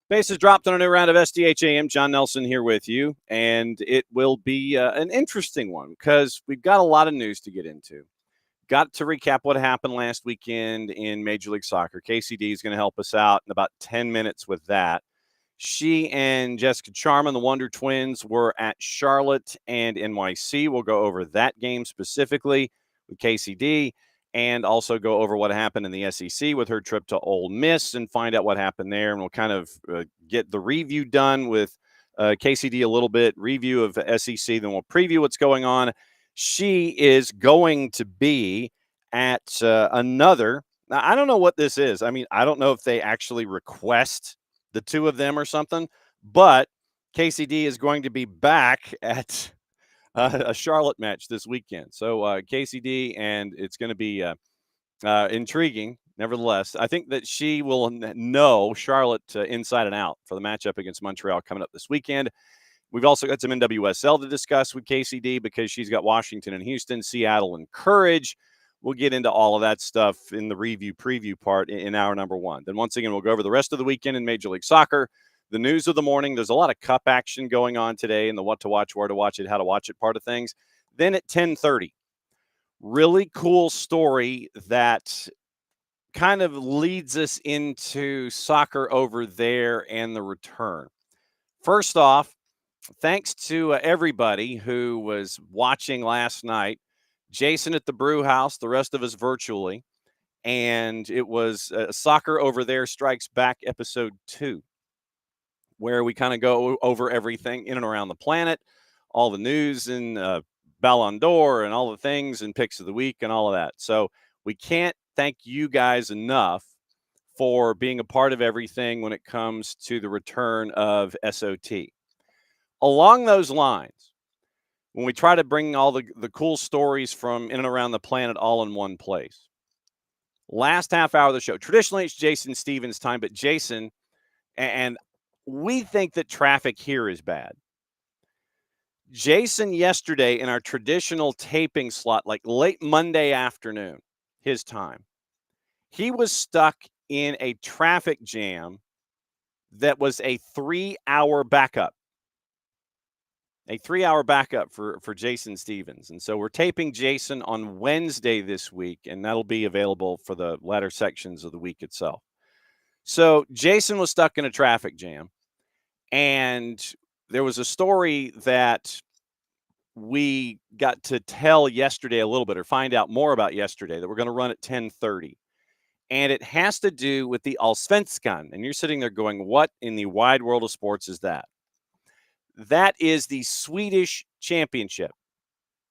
Bases dropped on a new round of SDH AM. John Nelson here with you, and it will be an interesting one because we've got a lot of news to get into. Got to recap what happened last weekend in Major League Soccer. KCD is going to help us out in about 10 minutes with that. She and Jessica Charman, the Wonder Twins, were at Charlotte and NYC. We'll go over that game specifically with KCD and also go over what happened in the SEC with her trip to Ole Miss and find out what happened there. And we'll kind of get the review done with KCD a little bit, review of SEC. Then we'll preview what's going on. She is going to be at another. Now, I don't know what this is. I mean, I don't know if they actually request the two of them or something, but KCD is going to be back at a Charlotte match this weekend. So KCD, and it's going to be intriguing. Nevertheless, I think that she will know Charlotte inside and out for the matchup against Montreal coming up this weekend. We've also got some NWSL to discuss with KCD because she's got Washington and Houston, Seattle and Courage. We'll get into all of that stuff in the preview part in hour number one. Then once again, we'll go over the rest of the weekend in Major League Soccer, the news of the morning. There's a lot of cup action going on today and the what to watch, where to watch it, how to watch it part of things. Then at 10:30, really cool story that kind of leads us into soccer over there and the return. First off, thanks to everybody who was watching last night. Jason at the Brew House, the rest of us virtually. And it was Soccer Over There Strikes Back episode 2, where we kind of go over everything in and around the planet, all the news and Ballon d'Or and all the things and picks of the week and all of that. So we can't thank you guys enough for being a part of everything when it comes to the return of SOT. Along those lines, when we try to bring all the cool stories from in and around the planet all in one place. Last half hour of the show. Traditionally, it's Jason Stevens' time, but Jason, and we think that traffic here is bad. Jason yesterday in our traditional taping slot, like late Monday afternoon, his time, he was stuck in a traffic jam that was a 3-hour backup. A 3-hour backup for Jason Stevens. And so we're taping Jason on Wednesday this week, and that'll be available for the latter sections of the week itself. So Jason was stuck in a traffic jam, and there was a story that we got to tell yesterday a little bit, or find out more about yesterday, that we're going to run at 10:30. And it has to do with the Allsvenskan. And you're sitting there going, what in the wide world of sports is that? That is the Swedish championship.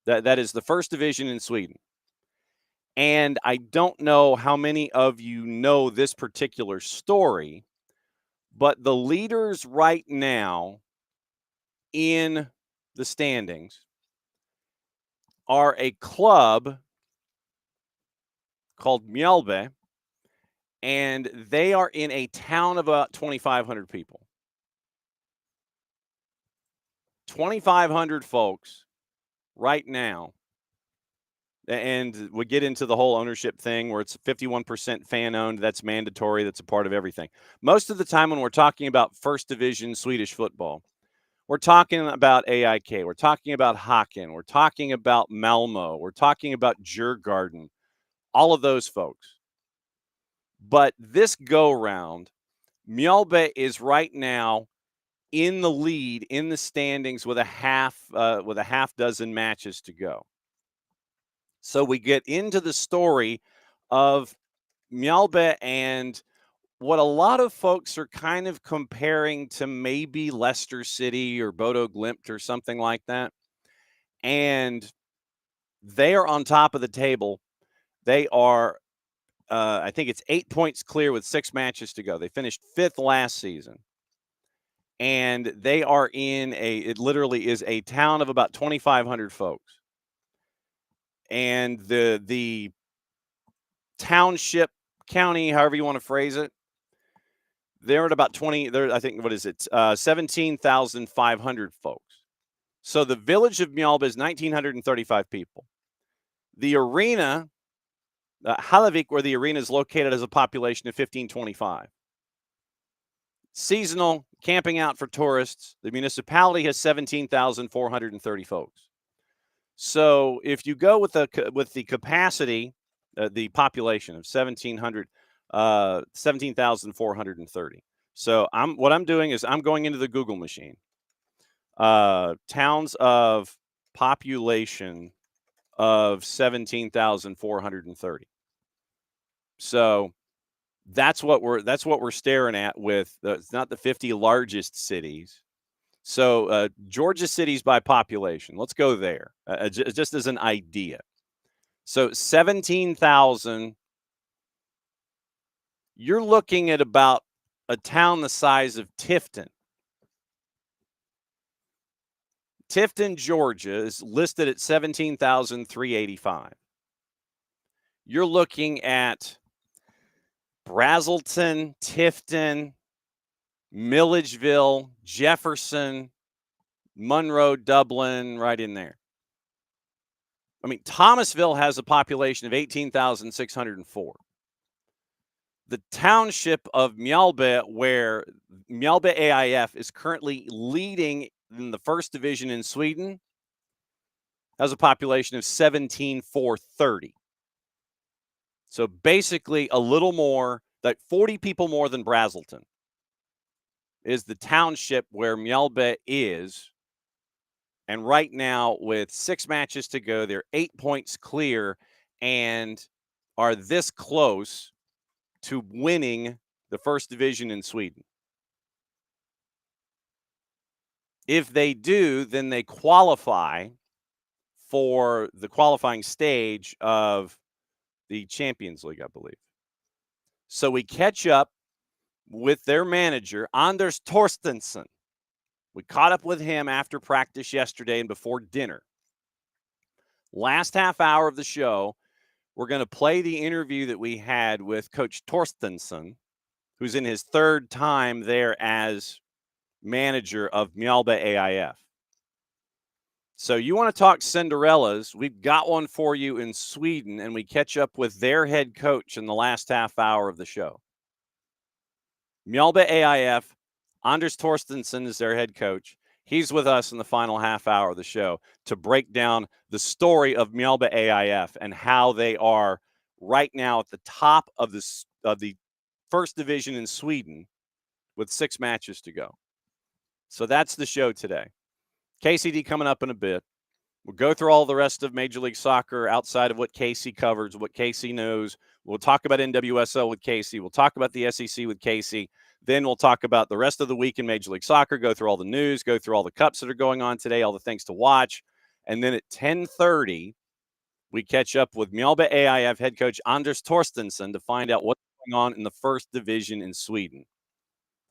That is the first division in Sweden. And I don't know how many of you know this particular story, but the leaders right now in the standings are a club called Mjallby, and they are in a town of about 2,500 people. 2,500 folks right now. And we get into the whole ownership thing where it's 51% fan owned. That's mandatory. That's a part of everything. Most of the time when we're talking about first division Swedish football, we're talking about AIK. We're talking about Häcken. We're talking about Malmo. We're talking about Djurgården. All of those folks. But this go round, Mjallby is right now in the lead in the standings with a half dozen matches to go. So we get into the story of Mjallby and what a lot of folks are kind of comparing to maybe Leicester City or Bodo Glimt or something like that. And they are on top of the table. They are, I think it's 8 points clear with 6 matches to go. They finished 5th last season. And they are in it literally is a town of about 2,500 folks. And the township, county, however you want to phrase it, they're at about 20, I think, 17,500 folks. So the village of Mjallby is 1,935 people. The arena, Hallavik, where the arena is located, has a population of 1,525. Seasonal camping out for tourists. The municipality has 17,430 folks. So if you go with the capacity, the population of 17,430. So what I'm doing is I'm going into the Google machine. Towns of population of 17,430. So that's what we're staring at with it's not the 50 largest cities. So Georgia cities by population. Let's go there just as an idea. So 17,000. You're looking at about a town the size of Tifton. Tifton, Georgia is listed at 17,385. You're looking at Brazelton, Tifton, Milledgeville, Jefferson, Monroe, Dublin, right in there. I mean, Thomasville has a population of 18,604. The township of Mjallby, where Mjallby AIF is currently leading in the first division in Sweden, has a population of 17,430. So basically a little more, like 40 people more than Brazelton is the township where Mjallby is. And right now, with 6 matches to go, they're 8 points clear and are this close to winning the first division in Sweden. If they do, then they qualify for the qualifying stage of the Champions League, I believe. So we catch up with their manager, Anders Torstensson. We caught up with him after practice yesterday and before dinner. Last half hour of the show, we're going to play the interview that we had with Coach Torstensson, who's in his 3rd time there as manager of Mjallby AIF. So you want to talk Cinderellas, we've got one for you in Sweden, and we catch up with their head coach in the last half hour of the show. Mjallby AIF, Anders Torstensson is their head coach. He's with us in the final half hour of the show to break down the story of Mjallby AIF and how they are right now at the top of the first division in Sweden with 6 matches to go. So that's the show today. KCD coming up in a bit. We'll go through all the rest of Major League Soccer outside of what Casey covers, what Casey knows. We'll talk about NWSL with Casey. We'll talk about the SEC with Casey. Then we'll talk about the rest of the week in Major League Soccer, go through all the news, go through all the cups that are going on today, all the things to watch. And then at 10:30, we catch up with Mjallby AIF head coach Anders Torstensson to find out what's going on in the first division in Sweden.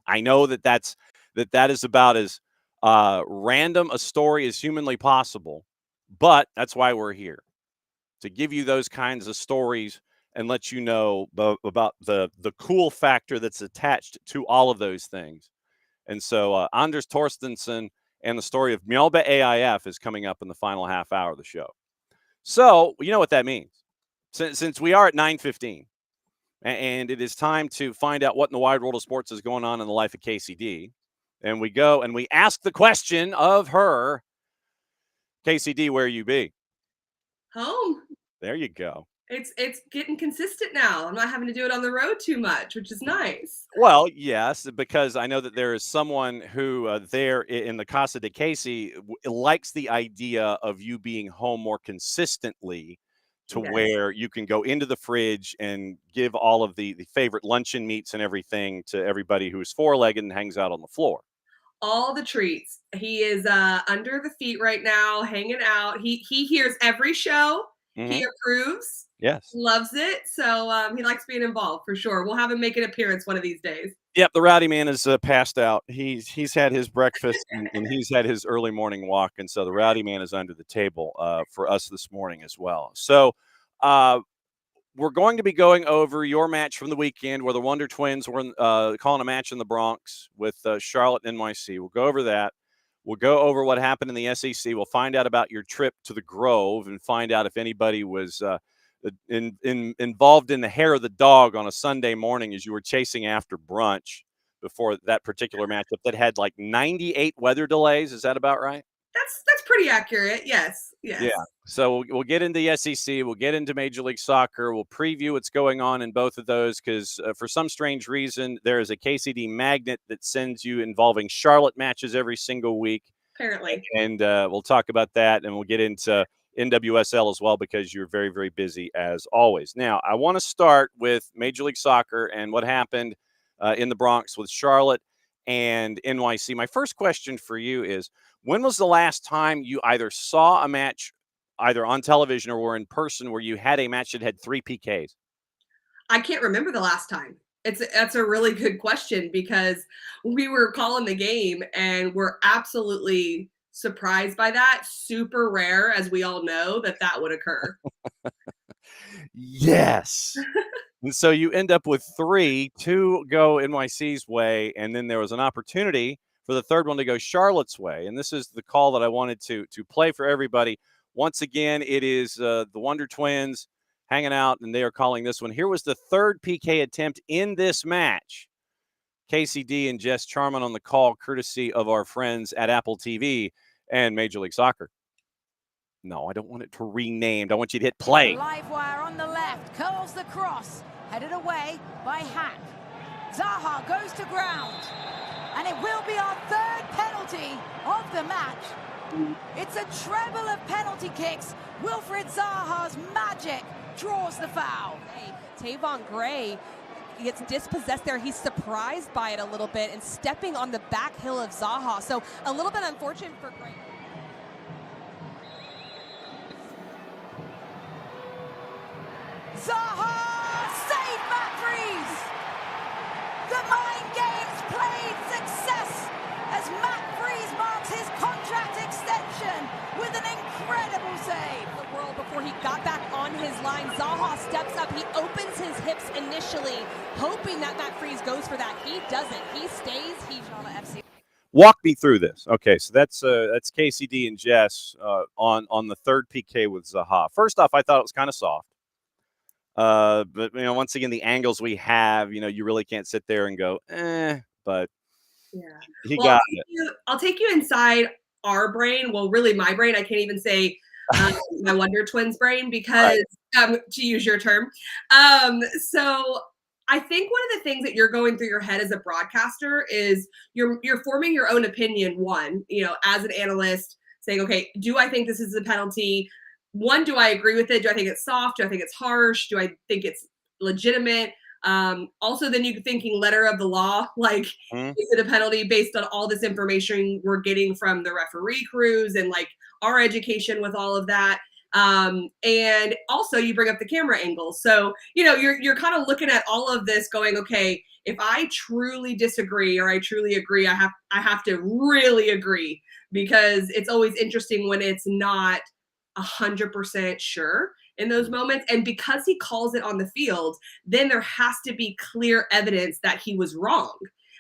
I know that is about as random a story as humanly possible, but that's why we're here, to give you those kinds of stories and let you know about the cool factor that's attached to all of those things. And so Anders Torstensson and the story of Mjallby AIF is coming up in the final half hour of the show. So you know what that means. Since we are at 9:15, and it is time to find out what in the wide world of sports is going on in the life of KCD. And we go and we ask the question of her, KCD, where you be? Home. There you go. It's getting consistent now. I'm not having to do it on the road too much, which is nice. Well, yes, because I know that there is someone who there in the Casa de Casey likes the idea of you being home more consistently to Yes. where you can go into the fridge and give all of the favorite luncheon meats and everything to everybody who is 4-legged and hangs out on the floor. All the treats. He is under the feet right now, hanging out. He hears every show. Mm-hmm. He approves. Yes. Loves it. So he likes being involved for sure. We'll have him make an appearance one of these days. Yep, the rowdy man is passed out. He's had his breakfast and he's had his early morning walk, and so the rowdy man is under the table for us this morning as well. So we're going to be going over your match from the weekend where the Wonder Twins were calling a match in the Bronx with Charlotte and NYC. We'll go over that. We'll go over what happened in the SEC. We'll find out about your trip to the Grove and find out if anybody was involved in the hair of the dog on a Sunday morning as you were chasing after brunch before that particular matchup that had like 98 weather delays. Is that about right? That's pretty accurate. Yes. Yeah. Yes. So we'll get into the SEC. We'll get into Major League Soccer. We'll preview what's going on in both of those because for some strange reason, there is a KCD magnet that sends you involving Charlotte matches every single week. Apparently. And we'll talk about that, and we'll get into NWSL as well because you're very, very busy as always. Now, I want to start with Major League Soccer and what happened in the Bronx with Charlotte and NYC. My first question for you is, when was the last time you either saw a match either on television or were in person where you had a match that had 3 PKs? I can't remember the last time. That's a really good question because we were calling the game and we're absolutely surprised by that. Super rare, as we all know, that would occur. Yes. And so you end up with 3, 2 go NYC's way, and then there was an opportunity for the third one to go Charlotte's way. And this is the call that I wanted to play for everybody. Once again, it is the Wonder Twins hanging out, and they are calling this one. Here was the third PK attempt in this match. KCD and Jess Charman on the call, courtesy of our friends at Apple TV and Major League Soccer. No, I don't want it to renamed. I want you to hit play. Live wire on the left, curls the cross, headed away by Hack. Zaha goes to ground, and it will be our third penalty of the match. It's a treble of penalty kicks. Wilfred Zaha's magic draws the foul. Tavon Gray gets dispossessed there. He's surprised by it a little bit and stepping on the back heel of Zaha. So a little bit unfortunate for Gray. Zaha saved Matt Freeze. The mind games played success as Matt Freeze marks his contract extension with an incredible save. The world before he got back on his line. Zaha steps up. He opens his hips initially, hoping that Matt Freeze goes for that. He doesn't. He stays. He's on the FC. Walk me through this. Okay, so that's KCD and Jess on the third PK with Zaha. First off, I thought it was kind of soft. But once again, the angles we have, you really can't sit there and go, but Yeah. he got it. I'll take you inside our brain. Well, really my brain. I can't even say my Wonder Twins brain because, to use your term. So I think one of the things that you're going through your head as a broadcaster is you're forming your own opinion. One, as an analyst saying, okay, do I think this is a penalty? One, do I agree with it? Do I think it's soft? Do I think it's harsh? Do I think it's legitimate? Also, then you're thinking letter of the law, like, is it a penalty based on all this information we're getting from the referee crews and like our education with all of that? And also you bring up the camera angles. So, you're kind of looking at all of this going, okay, if I truly disagree or I truly agree, I have to really agree because it's always interesting when it's not 100% sure in those moments. And because he calls it on the field, then there has to be clear evidence that he was wrong.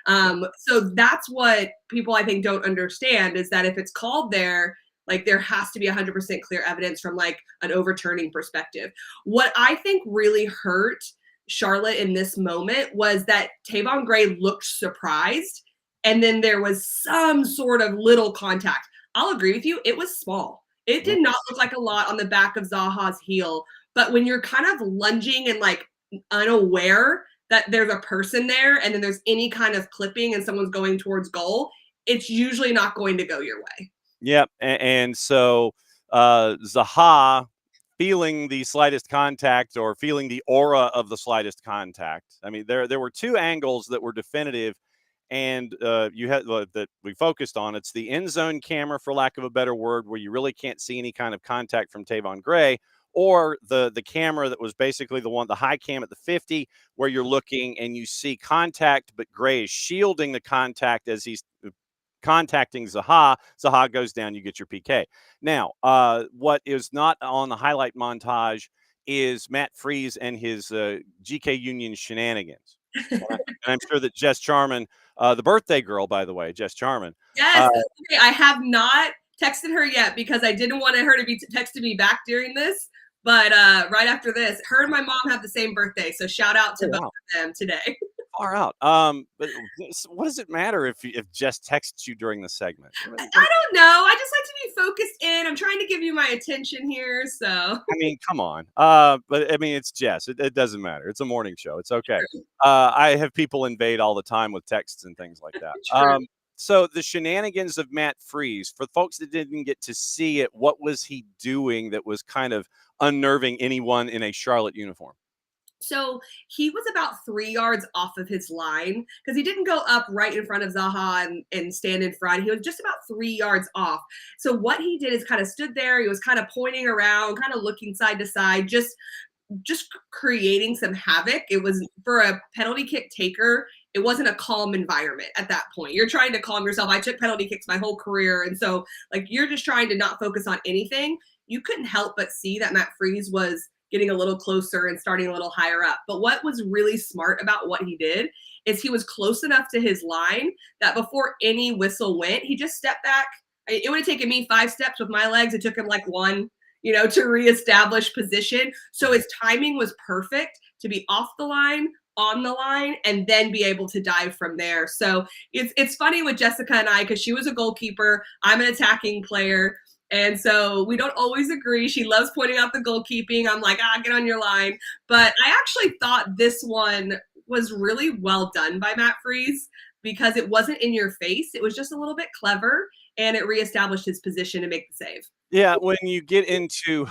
So that's what people I think don't understand is that if it's called there, like there has to be 100% clear evidence from like an overturning perspective. What I think really hurt Charlotte in this moment was that Tavon Gray looked surprised and then there was some sort of little contact. I'll agree with you. It was small. It did not look like a lot on the back of Zaha's heel, but when you're kind of lunging and like unaware that there's a person there and then there's any kind of clipping and someone's going towards goal, it's usually not going to go your way. Yep. And so Zaha feeling the slightest contact or feeling the aura of the slightest contact. I mean, there were 2 angles that were definitive. And you had that we focused on. It's the end zone camera, for lack of a better word, where you really can't see any kind of contact from Tavon Gray, or the camera that was basically the high cam at the 50, where you're looking and you see contact, but Gray is shielding the contact as he's contacting Zaha. Zaha goes down, you get your PK. Now, what is not on the highlight montage is Matt Freeze and his GK Union shenanigans. And I'm sure that Jess Charman, the birthday girl, by the way, Jess Charman. Yes. Okay, I have not texted her yet because I didn't want her to be texting me back during this. But right after this, her and my mom have the same birthday. So shout out to both of them today. Far out. But what does it matter if Jess texts you during the segment? I don't know. I just like to be focused in. I'm trying to give you my attention here, so. I mean, come on. But I mean, it's Jess. It doesn't matter. It's a morning show. It's okay. True. I have people invade all the time with texts and things like that. True. So the shenanigans of Matt Freese, for folks that didn't get to see it, what was he doing that was kind of unnerving anyone in a Charlotte uniform? So he was about 3 yards off of his line because he didn't go up right in front of Zaha and stand in front. He was just about 3 yards off. So what he did is kind of stood there. He was kind of pointing around, kind of looking side to side, just creating some havoc. It was for a penalty kick taker. It wasn't a calm environment at that point. You're trying to calm yourself. I took penalty kicks my whole career. And so like you're just trying to not focus on anything. You couldn't help but see that Matt Freese was getting a little closer and starting a little higher up. But what was really smart about what he did is he was close enough to his line that before any whistle went, he just stepped back. It would have taken me 5 steps with my legs. It took him like 1, to reestablish position. So his timing was perfect to be off the line, on the line, and then be able to dive from there. So it's funny with Jessica and I, because she was a goalkeeper. I'm an attacking player. And so we don't always agree. She loves pointing out the goalkeeping. I'm like, get on your line. But I actually thought this one was really well done by Matt Freese because it wasn't in your face. It was just a little bit clever, and it reestablished his position to make the save. Yeah, when you get into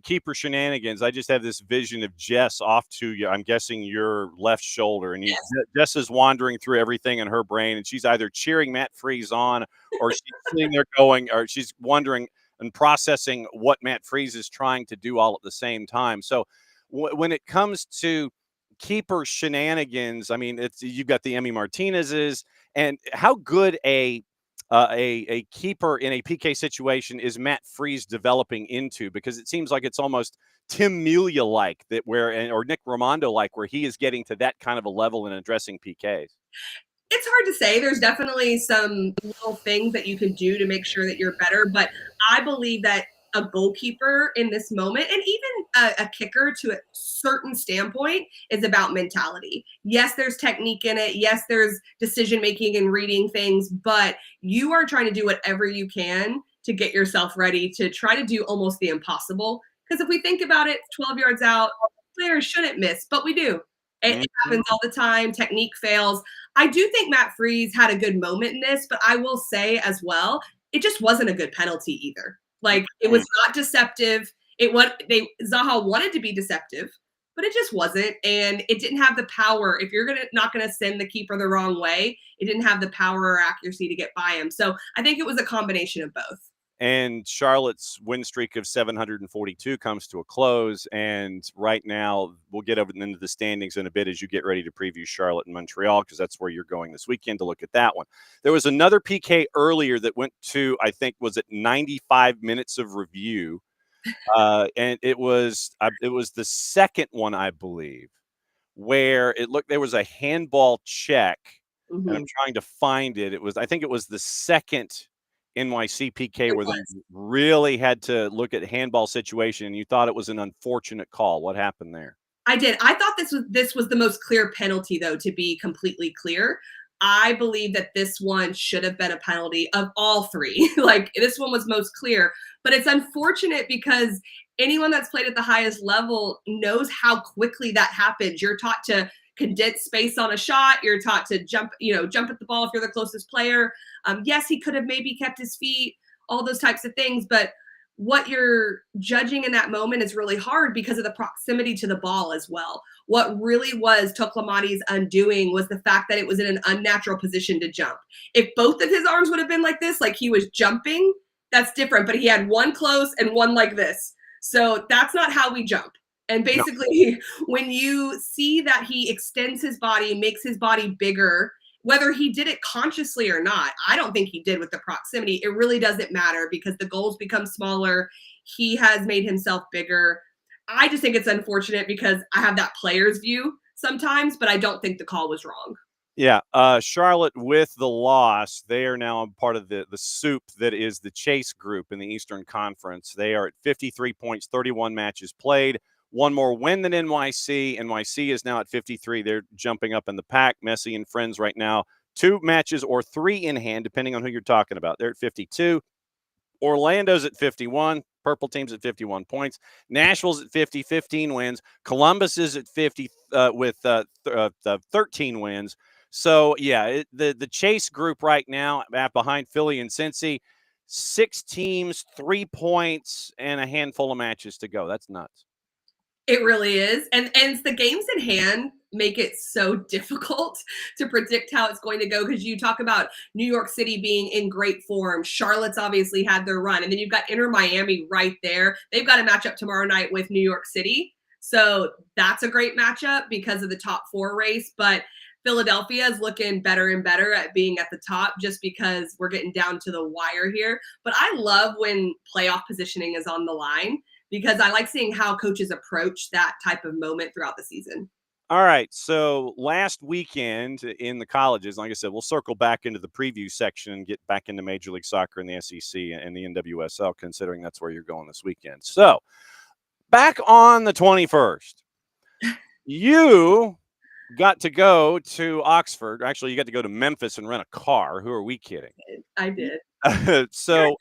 keeper shenanigans, I just have this vision of Jess off to you. I'm guessing your left shoulder, and Yes. Jess is wandering through everything in her brain, and she's either cheering Matt Freese on, or she's sitting there going, or she's wondering and processing what Matt Freese is trying to do all at the same time. So when it comes to keeper shenanigans, I mean, you've got the Emmy Martinez's, and how good a keeper in a PK situation is Matt Freese developing into, because it seems like it's almost Tim Melia like that, or Nick Raimondo like, where he is getting to that kind of a level in addressing PKs. It's hard to say. There's definitely some little things that you can do to make sure that you're better, but I believe that a goalkeeper in this moment, and even a kicker to a certain standpoint, is about mentality. Yes, there's technique in it. Yes, there's decision making and reading things, but you are trying to do whatever you can to get yourself ready to try to do almost the impossible. Because if we think about it, 12 yards out, players shouldn't miss, but we do. It happens all the time. Technique fails. I do think Matt Freese had a good moment in this, but I will say as well, it just wasn't a good penalty either. Like, it was not deceptive. Zaha wanted to be deceptive, but it just wasn't, and it didn't have the power. If you're not gonna send the keeper the wrong way, it didn't have the power or accuracy to get by him. So I think it was a combination of both. And Charlotte's win streak of 742 comes to a close. And right now, we'll get over into the standings in a bit as you get ready to preview Charlotte and Montreal, because that's where you're going this weekend to look at that one. There was another PK earlier that went to, I think, was it 95 minutes of review? And it was the second one, I believe, where there was a handball check. And I'm trying to find it. I think it was the second NYC PK where they really had to look at handball situation, and you thought it was an unfortunate call. What happened there? I did. I thought this was the most clear penalty, though, to be completely clear. I believe that this one should have been a penalty of all 3. Like, this one was most clear, but it's unfortunate because anyone that's played at the highest level knows how quickly that happens. You're taught to condense space on a shot. You're taught to jump at the ball if you're the closest player. Yes, he could have maybe kept his feet, all those types of things, but what you're judging in that moment is really hard because of the proximity to the ball as well. What really was Toklamati's undoing was the fact that it was in an unnatural position to jump. If both of his arms would have been like this, like he was jumping, that's different, but he had one close and one like this. So that's not how we jump. And basically, when you see that he extends his body, makes his body bigger, whether he did it consciously or not, I don't think he did with the proximity. It really doesn't matter because the goals become smaller. He has made himself bigger. I just think it's unfortunate because I have that player's view sometimes, but I don't think the call was wrong. Yeah, Charlotte with the loss, they are now part of the soup that is the Chase group in the Eastern Conference. They are at 53 points, 31 matches played, one more win than NYC. NYC is now at 53. They're jumping up in the pack. Messi and friends right now, 2 matches or 3 in hand, depending on who you're talking about. They're at 52. Orlando's at 51. Purple team's at 51 points. Nashville's at 50, 15 wins. Columbus is at 50 with 13 wins. So, yeah, the Chase group right now behind Philly and Cincy, 6 teams, 3 points, and a handful of matches to go. That's nuts. It really is. And the games in hand make it so difficult to predict how it's going to go, because you talk about New York City being in great form. Charlotte's obviously had their run. And then you've got Inter Miami right there. They've got a matchup tomorrow night with New York City. So that's a great matchup because of the top 4 race. But Philadelphia is looking better and better at being at the top, just because we're getting down to the wire here. But I love when playoff positioning is on the line, because I like seeing how coaches approach that type of moment throughout the season. All right. So last weekend in the colleges, like I said, we'll circle back into the preview section and get back into Major League Soccer and the SEC and the NWSL, considering that's where you're going this weekend. So back on the 21st, you got to go to Oxford. Actually, you got to go to Memphis and rent a car. Who are we kidding? I did. So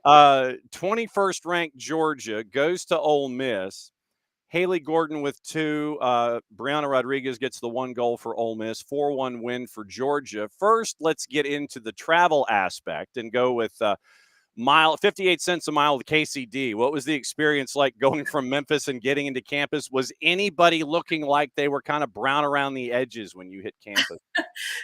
21st ranked Georgia goes to Ole Miss. Haley Gordon with 2. Brianna Rodriguez gets the 1 goal for Ole Miss. 4-1 win for Georgia. First, let's get into the travel aspect and go with 58 cents a mile to KCD. What was the experience like going from Memphis and getting into campus? Was anybody looking like they were kind of brown around the edges when you hit campus?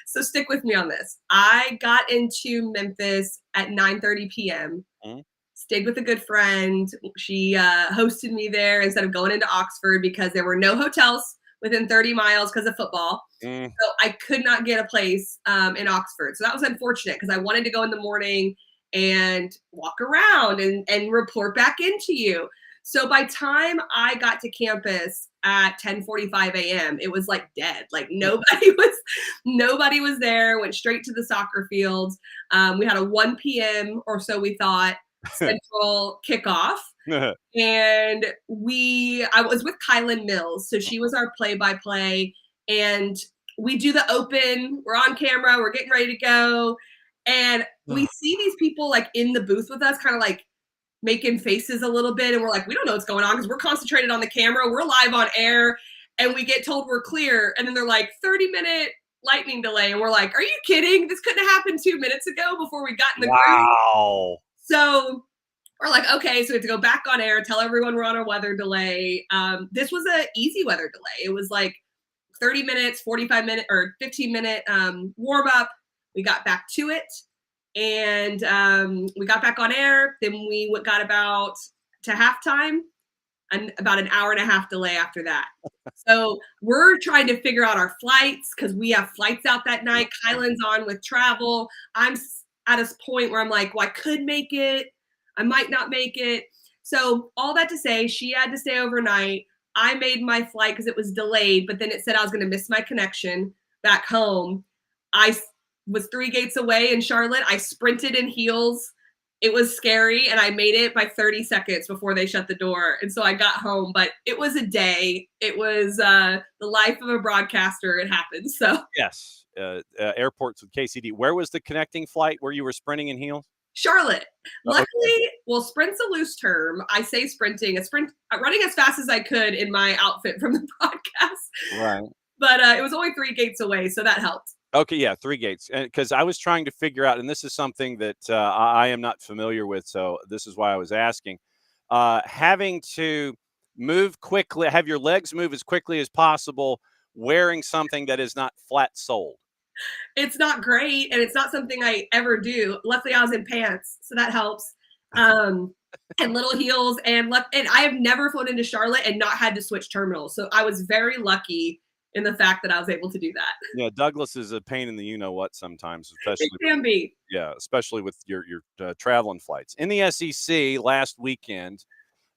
So stick with me on this. I got into Memphis at 9:30 p.m. Mm-hmm. Stayed with a good friend. She hosted me there instead of going into Oxford, because there were no hotels within 30 miles because of football. So I could not get a place in Oxford. So that was unfortunate, because I wanted to go in the morning and walk around and report back into you. So by time I got to campus at 10:45 a.m., it was like dead. Like nobody was there. Went straight to the soccer fields. We had a 1 p.m. or so, we thought, Central kickoff. And I was with Kylan Mills. So she was our play-by-play. And we do the open. We're on camera. We're getting ready to go. And we see these people like in the booth with us, kind of like making faces a little bit. And we're like, we don't know what's going on, because we're concentrated on the camera. We're live on air. And we get told we're clear. And then they're like, 30-minute lightning delay. And we're like, are you kidding? This couldn't have happened 2 minutes ago before we got in the group. So we're like, okay, so we have to go back on air, tell everyone we're on a weather delay. This was an easy weather delay. It was like 30 minutes, 45 minute or 15-minute warm up. We got back to it, and we got back on air. Then we got about to halftime, and about an hour and a half delay after that. So we're trying to figure out our flights, because we have flights out that night. Kylan's on with travel. I'm at a point where I'm like, well, I could make it. I might not make it. So all that to say, she had to stay overnight. I made my flight because it was delayed, but then it said I was going to miss my connection back home. I was 3 gates away in Charlotte. I sprinted in heels. It was scary, and I made it by 30 seconds before they shut the door. And so I got home, but it was a day. It was the life of a broadcaster. It happened. So yes, airports with KCD. Where was the connecting flight where you were sprinting in heels? Charlotte. Luckily, well, sprint's a loose term. I say sprinting, running as fast as I could in my outfit from the broadcast. Right. But it was only 3 gates away, so that helped. Okay, yeah, 3 gates. Because I was trying to figure out, and this is something that I am not familiar with, so this is why I was asking. Having to move quickly, have your legs move as quickly as possible, wearing something that is not flat-soled. It's not great, and it's not something I ever do. Luckily, I was in pants, so that helps. And little heels, and I have never flown into Charlotte and not had to switch terminals. So I was very lucky in the fact that I was able to do that. Yeah, Douglas is a pain in the you-know-what sometimes, especially. It can be. Yeah, especially with your traveling flights. In the SEC last weekend,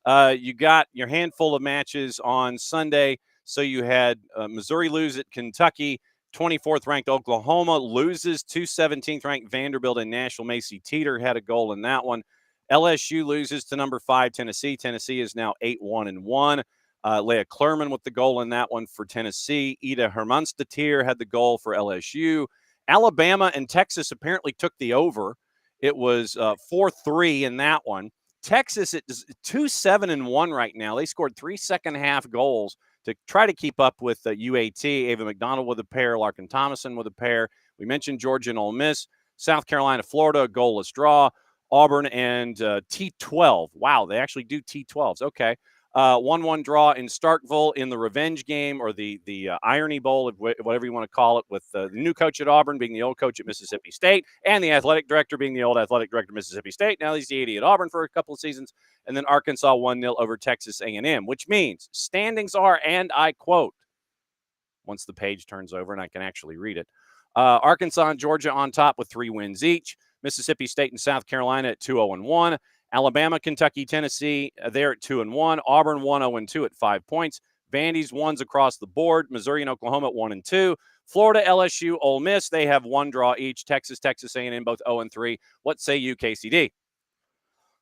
you got your handful of matches on Sunday. So you had Missouri lose at Kentucky. 24th ranked Oklahoma loses to 17th ranked Vanderbilt in Nashville. Macy Teeter had a goal in that one. LSU loses to number 5 Tennessee. Tennessee is now 8-1-1. Leah Klerman with the goal in that one for Tennessee. Ida Hermanstetir had the goal for LSU. Alabama and Texas apparently took the over. It was 4-3 in that one. Texas is 2-7-1 right now. They scored 3 second-half goals to try to keep up with UAT. Ava McDonald with a pair, Larkin Thomason with a pair. We mentioned Georgia and Ole Miss. South Carolina, Florida, a goalless draw. Auburn and T12. Wow, they actually do T12s. Okay. 1-1 draw in Starkville in the revenge game, or the Irony Bowl, whatever you want to call it, with the new coach at Auburn being the old coach at Mississippi State, and the athletic director being the old athletic director at Mississippi State. Now he's the AD at Auburn for a couple of seasons. And then Arkansas 1-0 over Texas A&M, which means standings are, and I quote, once the page turns over and I can actually read it, Arkansas and Georgia on top with 3 wins each. Mississippi State and South Carolina at 2-0-1. Alabama, Kentucky, Tennessee, they're at 2-1. Auburn 1-0-2 at 5 points. Vandy's ones across the board. Missouri and Oklahoma at 1-2. Florida, LSU, Ole Miss, they have 1 draw each. Texas A&M both 0-3. What say you, KCD?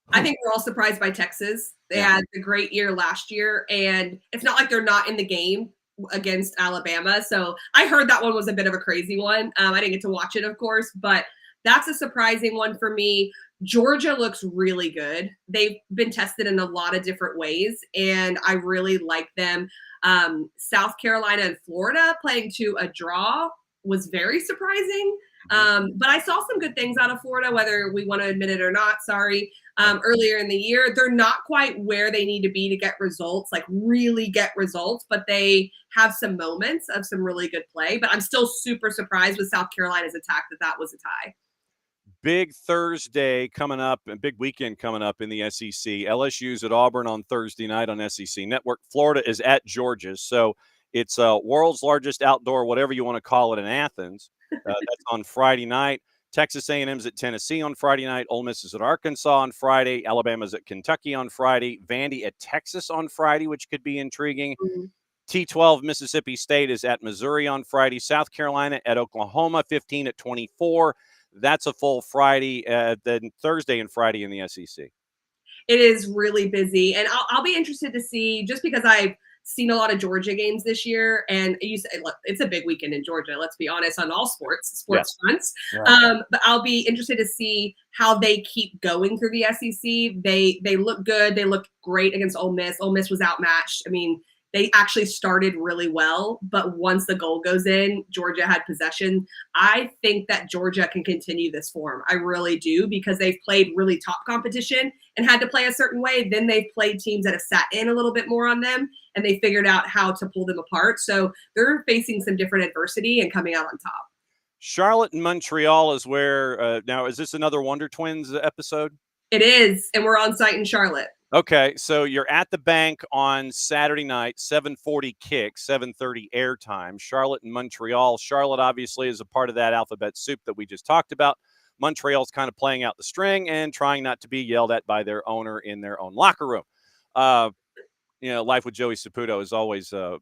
I think we're all surprised by Texas. They had a great year last year, and it's not like they're not in the game against Alabama. So I heard that one was a bit of a crazy one. I didn't get to watch it, of course, but that's a surprising one for me. Georgia looks really good. They've been tested in a lot of different ways, and I really like them. South Carolina and Florida playing to a draw was very surprising. But I saw some good things out of Florida, whether we want to admit it or not. Sorry. Earlier in the year, they're not quite where they need to be to get results, like really get results, but they have some moments of some really good play. But I'm still super surprised with South Carolina's attack that was a tie. Big Thursday coming up, and big weekend coming up in the SEC. LSU's at Auburn on Thursday night on SEC Network. Florida is at Georgia. So it's world's largest outdoor, whatever you want to call it, in Athens. That's on Friday night. Texas A&M's at Tennessee on Friday night. Ole Miss is at Arkansas on Friday. Alabama's at Kentucky on Friday. Vandy at Texas on Friday, which could be intriguing. Mm-hmm. T12 Mississippi State is at Missouri on Friday. South Carolina at Oklahoma, 15 at 24. That's a full Friday, then Thursday and Friday in the SEC. It is really busy, and I'll be interested to see, just because I've seen a lot of Georgia games this year, and it's a big weekend in Georgia, let's be honest, on all sports fronts. Right. But I'll be interested to see how they keep going through the SEC. They look good. They look great against Ole Miss. Ole Miss was outmatched. I mean, they actually started really well, but once the goal goes in, Georgia had possession. I think that Georgia can continue this form. I really do, because they've played really top competition and had to play a certain way. Then they've played teams that have sat in a little bit more on them, and they figured out how to pull them apart. So they're facing some different adversity and coming out on top. Charlotte and Montreal is where now, is this another Wonder Twins episode? It is, and we're on site in Charlotte. Okay, so you're at the bank on Saturday night, 7:40 kick, 7:30 airtime. Charlotte and Montreal. Charlotte obviously is a part of that alphabet soup that we just talked about. Montreal's kind of playing out the string and trying not to be yelled at by their owner in their own locker room. Life with Joey Saputo is always the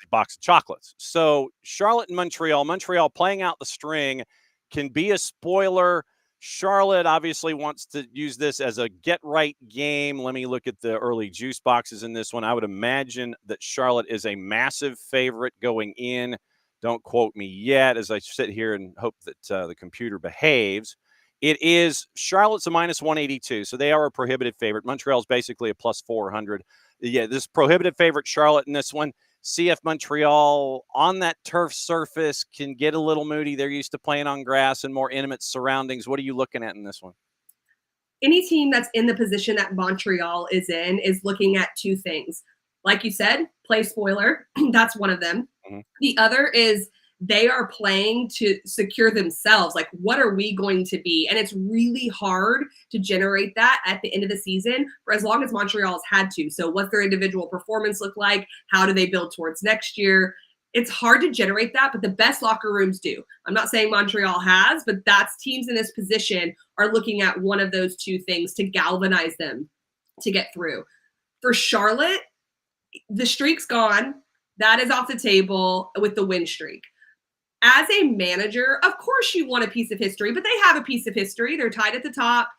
box of chocolates. So Charlotte and Montreal playing out the string can be a spoiler. Charlotte obviously wants to use this as a get-right game. Let me look at the early juice boxes in this one. I would imagine that Charlotte is a massive favorite going in. Don't quote me yet as I sit here and hope that the computer behaves. It is Charlotte's a minus 182, so they are a prohibitive favorite. Montreal's basically a plus 400. Yeah, this prohibitive favorite, Charlotte, in this one. CF Montreal on that turf surface can get a little moody. They're used to playing on grass and more intimate surroundings. What are you looking at in this one? Any team that's in the position that Montreal is in is looking at two things. Like you said, play spoiler. That's one of them. Mm-hmm. The other is they are playing to secure themselves. Like, what are we going to be? And it's really hard to generate that at the end of the season for as long as Montreal's had to. So what's their individual performance look like? How do they build towards next year? It's hard to generate that, but the best locker rooms do. I'm not saying Montreal has, but that's teams in this position are looking at one of those two things to galvanize them to get through. For Charlotte, the streak's gone. That is off the table with the win streak. As a manager, of course you want a piece of history, but they have a piece of history. They're tied at the top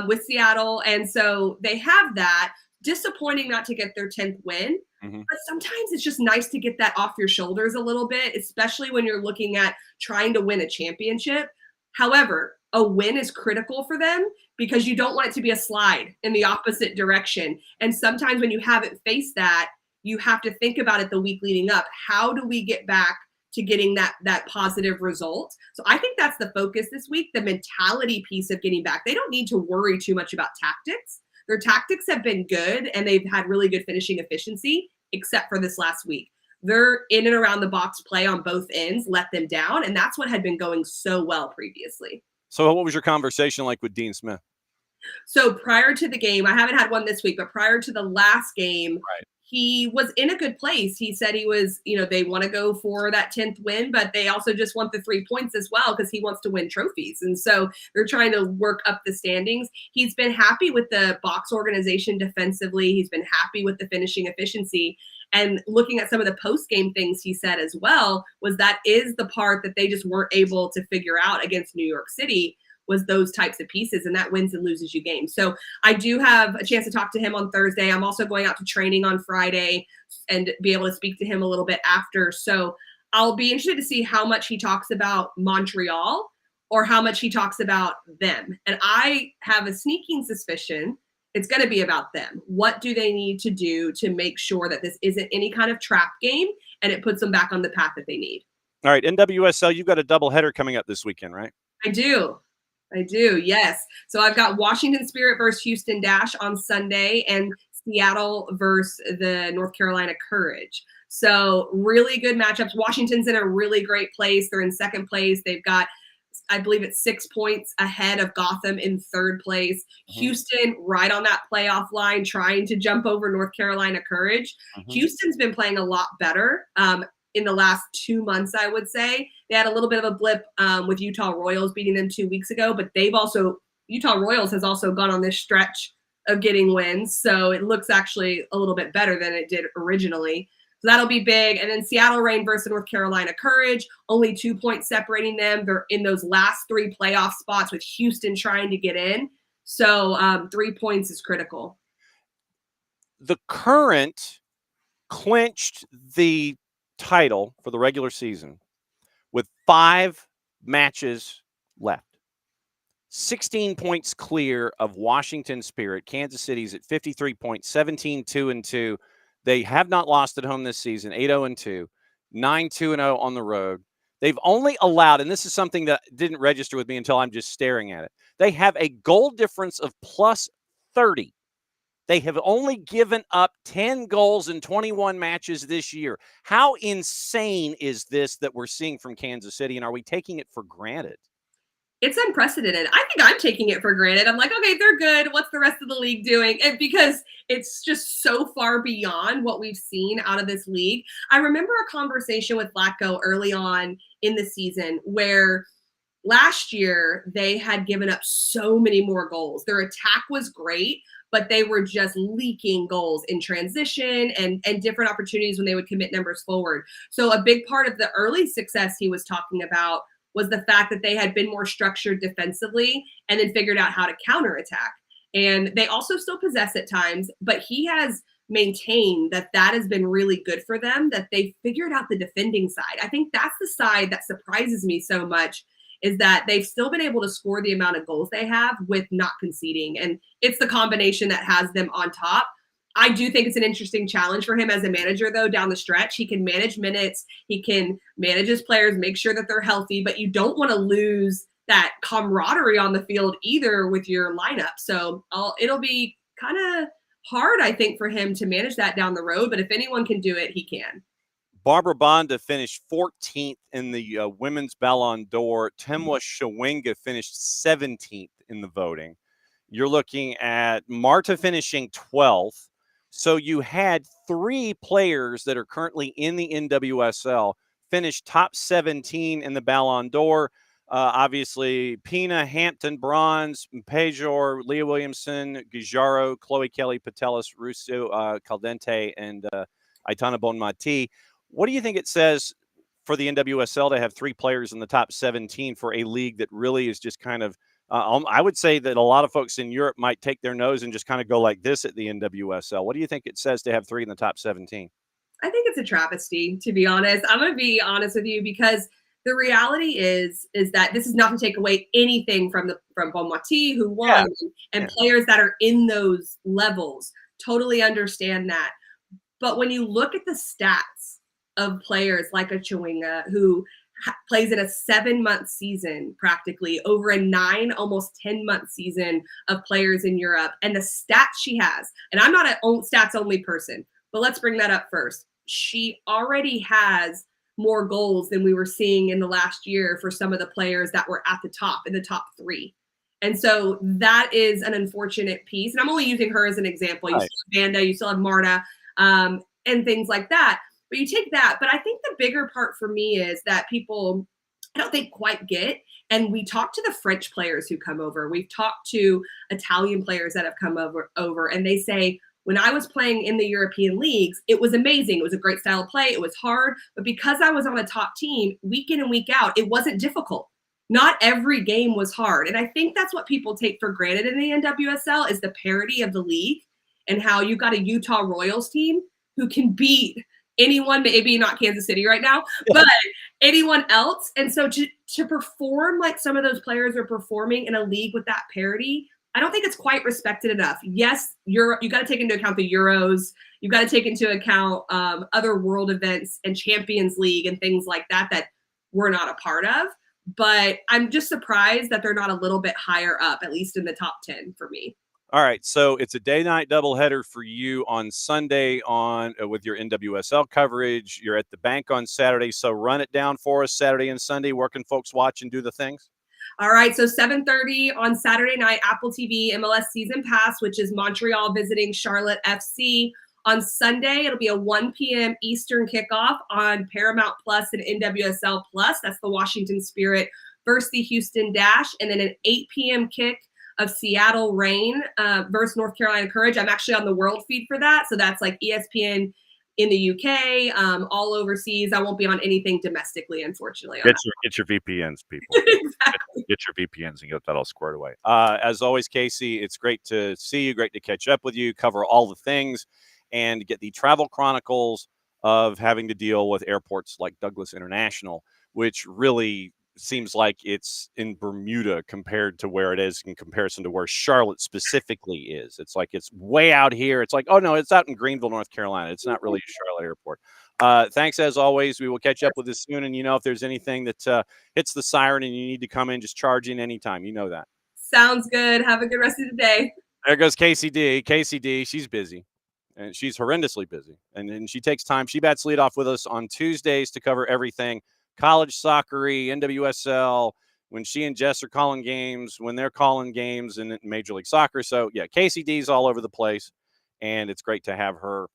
with Seattle, and so they have that. disappointing not to get their 10th win. Mm-hmm. But sometimes it's just nice to get that off your shoulders a little bit, especially when you're looking at trying to win a championship. However, a win is critical for them because you don't want it to be a slide in the opposite direction. And sometimes when you haven't faced that, you have to think about it the week leading up. How do we get back to getting that positive result? So I think that's the focus this week, the mentality piece of getting back. They don't need to worry too much about tactics. Their tactics have been good and they've had really good finishing efficiency, except for this last week. Their in and around the box play on both ends let them down, and that's what had been going so well previously. So what was your conversation like with Dean Smith? So prior to the game, I haven't had one this week, but prior to the last game, Right. He was in a good place. He said he was, they want to go for that 10th win, but they also just want the 3 points as well because he wants to win trophies. And so they're trying to work up the standings. He's been happy with the box organization defensively. He's been happy with the finishing efficiency. And looking at some of the post-game things he said as well was that is the part that they just weren't able to figure out against New York City, was those types of pieces, and that wins and loses you games. So I do have a chance to talk to him on Thursday. I'm also going out to training on Friday and be able to speak to him a little bit after. So I'll be interested to see how much he talks about Montreal or how much he talks about them. And I have a sneaking suspicion it's going to be about them. What do they need to do to make sure that this isn't any kind of trap game and it puts them back on the path that they need? All right, NWSL, you've got a doubleheader coming up this weekend, right? I do, yes. So I've got Washington Spirit versus Houston Dash on Sunday and Seattle versus the North Carolina Courage. So really good matchups. Washington's in a really great place. They're in second place. They've got, I believe it's 6 points ahead of Gotham in third place. Mm-hmm. Houston right on that playoff line, trying to jump over North Carolina Courage. Mm-hmm. Houston's been playing a lot better in the last 2 months, I would say. They had a little bit of a blip with Utah Royals beating them 2 weeks ago, but Utah Royals has also gone on this stretch of getting wins. So it looks actually a little bit better than it did originally. So that'll be big. And then Seattle Reign versus North Carolina Courage, only 2 points separating them. They're in those last 3 playoff spots with Houston trying to get in. So 3 points is critical. The Current clinched the title for the regular season with 5 matches left. 16 points clear of Washington Spirit. Kansas City's at 53 points, 17-2-2. They have not lost at home this season, 8-0-2, 9-2-0 on the road. They've only allowed, and this is something that didn't register with me until I'm just staring at it, they have a goal difference of plus 30. They have only given up 10 goals in 21 matches this year. How insane is this that we're seeing from Kansas City, and are we taking it for granted? It's unprecedented. I think I'm taking it for granted. I'm like, okay, they're good. What's the rest of the league doing? And because it's just so far beyond what we've seen out of this league. I remember a conversation with Vlatko early on in the season where last year they had given up so many more goals. Their attack was great, but they were just leaking goals in transition and different opportunities when they would commit numbers forward. So a big part of the early success he was talking about was the fact that they had been more structured defensively and then figured out how to counterattack. And they also still possess at times, but he has maintained that has been really good for them, that they figured out the defending side. I think that's the side that surprises me so much, is that they've still been able to score the amount of goals they have with not conceding. And it's the combination that has them on top. I do think it's an interesting challenge for him as a manager, though, down the stretch. He can manage minutes. He can manage his players, make sure that they're healthy, but you don't want to lose that camaraderie on the field either with your lineup. So it'll be kind of hard, I think, for him to manage that down the road. But if anyone can do it, he can. Barbara Bonda finished 14th in the Women's Ballon d'Or. Temwa Shawinga finished 17th in the voting. You're looking at Marta finishing 12th. So you had 3 players that are currently in the NWSL finish top 17 in the Ballon d'Or. Obviously, Pina, Hampton, Bronze, Pejor, Leah Williamson, Guijaro, Chloe Kelly, Patelis, Russo, Caldente, and Aitana Bonmati. What do you think it says for the NWSL to have 3 players in the top 17 for a league that really is just kind of I would say that a lot of folks in Europe might take their nose and just kind of go like this at the NWSL. What do you think it says to have 3 in the top 17? I think it's a travesty, to be honest. I'm going to be honest with you, because the reality is that this is not to take away anything from Bonmati, who won, and players that are in those levels. Totally understand that. But when you look at the stats of players like a Chewinga, who plays in a 7-month season, practically over a 9, almost 10-month season of players in Europe, and the stats she has, and I'm not a stats only person, but let's bring that up first. She already has more goals than we were seeing in the last year for some of the players that were at the top, in the top 3. And so that is an unfortunate piece. And I'm only using her as an example. You still have Vanda, you still have Marta, and things like that. But you take that. But I think the bigger part for me is that people, I don't think, quite get. And we talk to the French players who come over. We've talked to Italian players that have come over, and they say, when I was playing in the European leagues, it was amazing. It was a great style of play. It was hard. But because I was on a top team, week in and week out, it wasn't difficult. Not every game was hard. And I think that's what people take for granted in the NWSL, is the parity of the league, and how you got a Utah Royals team who can beat anyone, maybe not Kansas City right now, but anyone else. And so to perform like some of those players are performing in a league with that parity, I don't think it's quite respected enough. Yes, you got to take into account the Euros. You've got to take into account other world events and Champions League and things like that we're not a part of. But I'm just surprised that they're not a little bit higher up, at least in the top 10 for me. All right, so it's a day-night doubleheader for you on Sunday with your NWSL coverage. You're at the bank on Saturday, so run it down for us Saturday and Sunday. Where can folks watch and do the things? All right, so 7:30 on Saturday night, Apple TV, MLS Season Pass, which is Montreal visiting Charlotte FC. On Sunday, it'll be a 1 p.m. Eastern kickoff on Paramount Plus and NWSL Plus. That's the Washington Spirit versus the Houston Dash. And then an 8 p.m. kick of Seattle Reign versus North Carolina Courage. I'm actually on the world feed for that. So that's like ESPN in the UK, all overseas. I won't be on anything domestically, unfortunately. Get your VPNs, people. Exactly. Get your VPNs and get that all squared away. As always, Kacey, it's great to see you, great to catch up with you, cover all the things, and get the travel chronicles of having to deal with airports like Douglas International, which really seems like it's in Bermuda compared to where it is in comparison to where Charlotte specifically is. It's like it's way out here. It's like, oh, no, it's out in Greenville, North Carolina. It's not really a Charlotte airport. Thanks, as always. We will catch up with you soon. And, if there's anything that hits the siren and you need to come in, just charge in anytime. You know that. Sounds good. Have a good rest of the day. There goes Kacey D. Kacey D, she's busy. And she's horrendously busy. And she takes time. She bats lead off with us on Tuesdays to cover everything. College soccer, NWSL, when she and Jess are calling games, when they're calling games in Major League Soccer. So, yeah, Kacey D's all over the place. And it's great to have her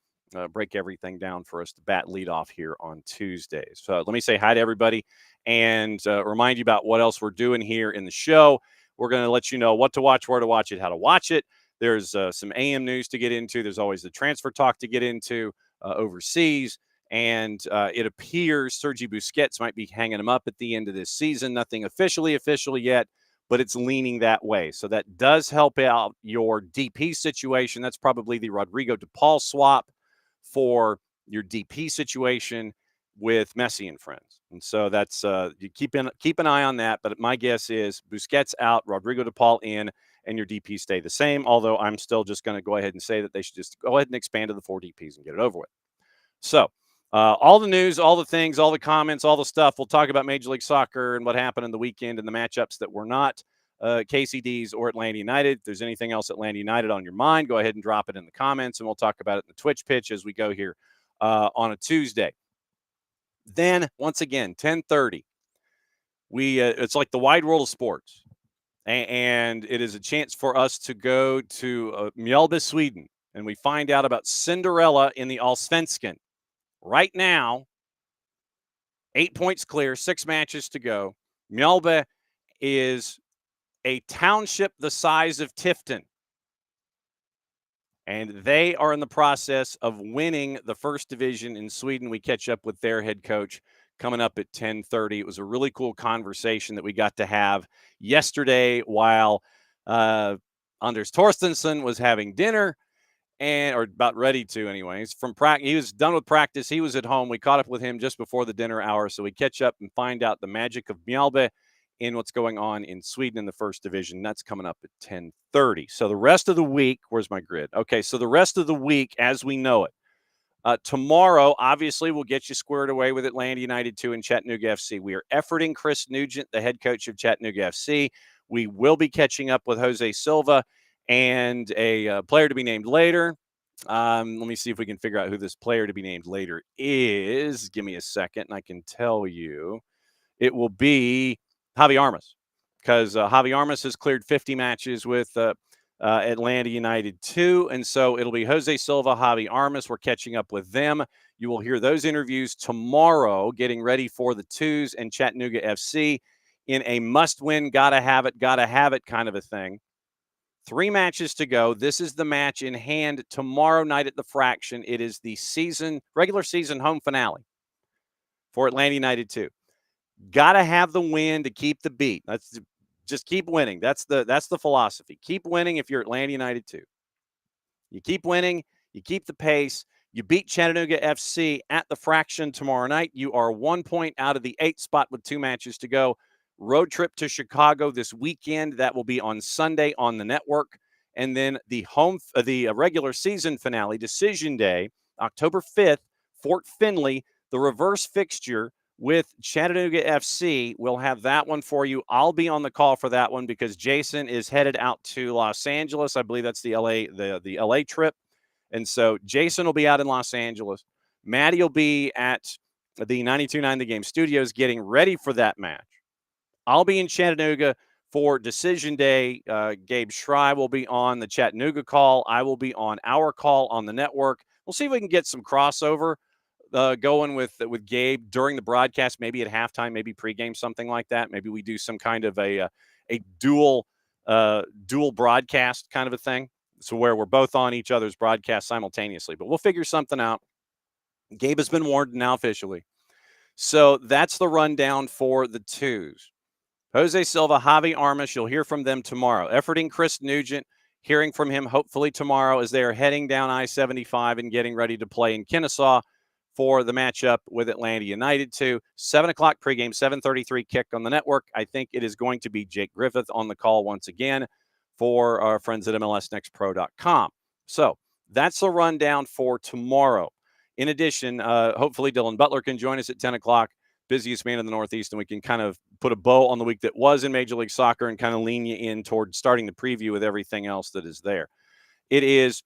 break everything down for us to bat lead off here on Tuesdays. So let me say hi to everybody and remind you about what else we're doing here in the show. We're going to let you know what to watch, where to watch it, how to watch it. There's some AM news to get into. There's always the transfer talk to get into overseas. And it appears Sergi Busquets might be hanging him up at the end of this season. Nothing official yet, but it's leaning that way. So that does help out your DP situation. That's probably the Rodrigo DePaul swap for your DP situation with Messi and friends. And so that's you keep an eye on that. But my guess is Busquets out, Rodrigo DePaul in, and your DP stay the same. Although I'm still just going to go ahead and say that they should just go ahead and expand to the 4 DPs and get it over with. So all the news, all the things, all the comments, all the stuff. We'll talk about Major League Soccer and what happened in the weekend and the matchups that were not KCDs or Atlanta United. If there's anything else Atlanta United on your mind, go ahead and drop it in the comments, and we'll talk about it in the Twitch pitch as we go here on a Tuesday. Then, once again, 10:30, it's like the wide world of sports. And it is a chance for us to go to Mjallby, Sweden, and we find out about Cinderella in the Allsvenskan. Right now, 8 points clear, 6 matches to go. Mjallby is a township the size of Tifton. And they are in the process of winning the first division in Sweden. We catch up with their head coach, coming up at 10:30. It was a really cool conversation that we got to have yesterday while Anders Torstensson was having dinner, or about ready to anyway. He's from practice. He was done with practice. He was at home. We caught up with him just before the dinner hour, so we catch up and find out the magic of Mjallby in what's going on in Sweden in the first division. That's coming up at 10:30. So the rest of the week, where's my grid? Okay, so the rest of the week as we know it. Tomorrow, obviously, we'll get you squared away with Atlanta United 2 and Chattanooga FC. We are efforting Chris Nugent, the head coach of Chattanooga FC. We will be catching up with Jose Silva and a player to be named later. Let me see if we can figure out who this player to be named later is. Give me a second, and I can tell you. It will be Javi Armas, because Javi Armas has cleared 50 matches with Atlanta United 2. And so it'll be Jose Silva, Javi Armas. We're catching up with them. You will hear those interviews tomorrow, getting ready for the Twos and Chattanooga FC in a must-win, gotta have it kind of a thing. 3 matches to go. This is the match in hand tomorrow night at the Fraction. It is the regular season home finale for Atlanta United 2. Gotta have the win to keep the beat. Just keep winning. That's the philosophy. Keep winning if you're Atlanta United 2. You keep winning, you keep the pace, you beat Chattanooga FC at the Fraction tomorrow night. You are 1 point out of the 8th spot with 2 matches to go. Road trip to Chicago this weekend. That will be on Sunday on the network. And then the regular season finale, Decision Day, October 5th, Fort Finley, the reverse fixture with Chattanooga FC. We'll have that one for you. I'll be on the call for that one because Jason is headed out to Los Angeles. I believe that's the LA trip. And so Jason will be out in Los Angeles. Maddie will be at the 92.9 The Game studios getting ready for that match. I'll be in Chattanooga for Decision Day. Gabe Schrei will be on the Chattanooga call. I will be on our call on the network. We'll see if we can get some crossover going with Gabe during the broadcast, maybe at halftime, maybe pregame, something like that. Maybe we do some kind of a dual broadcast kind of a thing, so where we're both on each other's broadcast simultaneously. But we'll figure something out. Gabe has been warned now officially. So that's the rundown for the Twos. Jose Silva, Javi Armas, you'll hear from them tomorrow. Efforting Chris Nugent, hearing from him hopefully tomorrow as they are heading down I-75 and getting ready to play in Kennesaw for the matchup with Atlanta United 2. 7 o'clock pregame, 7:33 kick on the network. I think it is going to be Jake Griffith on the call once again for our friends at MLSNextPro.com. So that's the rundown for tomorrow. In addition, hopefully Dylan Butler can join us at 10 o'clock, busiest man in the Northeast, and we can kind of put a bow on the week that was in Major League Soccer and kind of lean you in toward starting the preview with everything else that is there. It is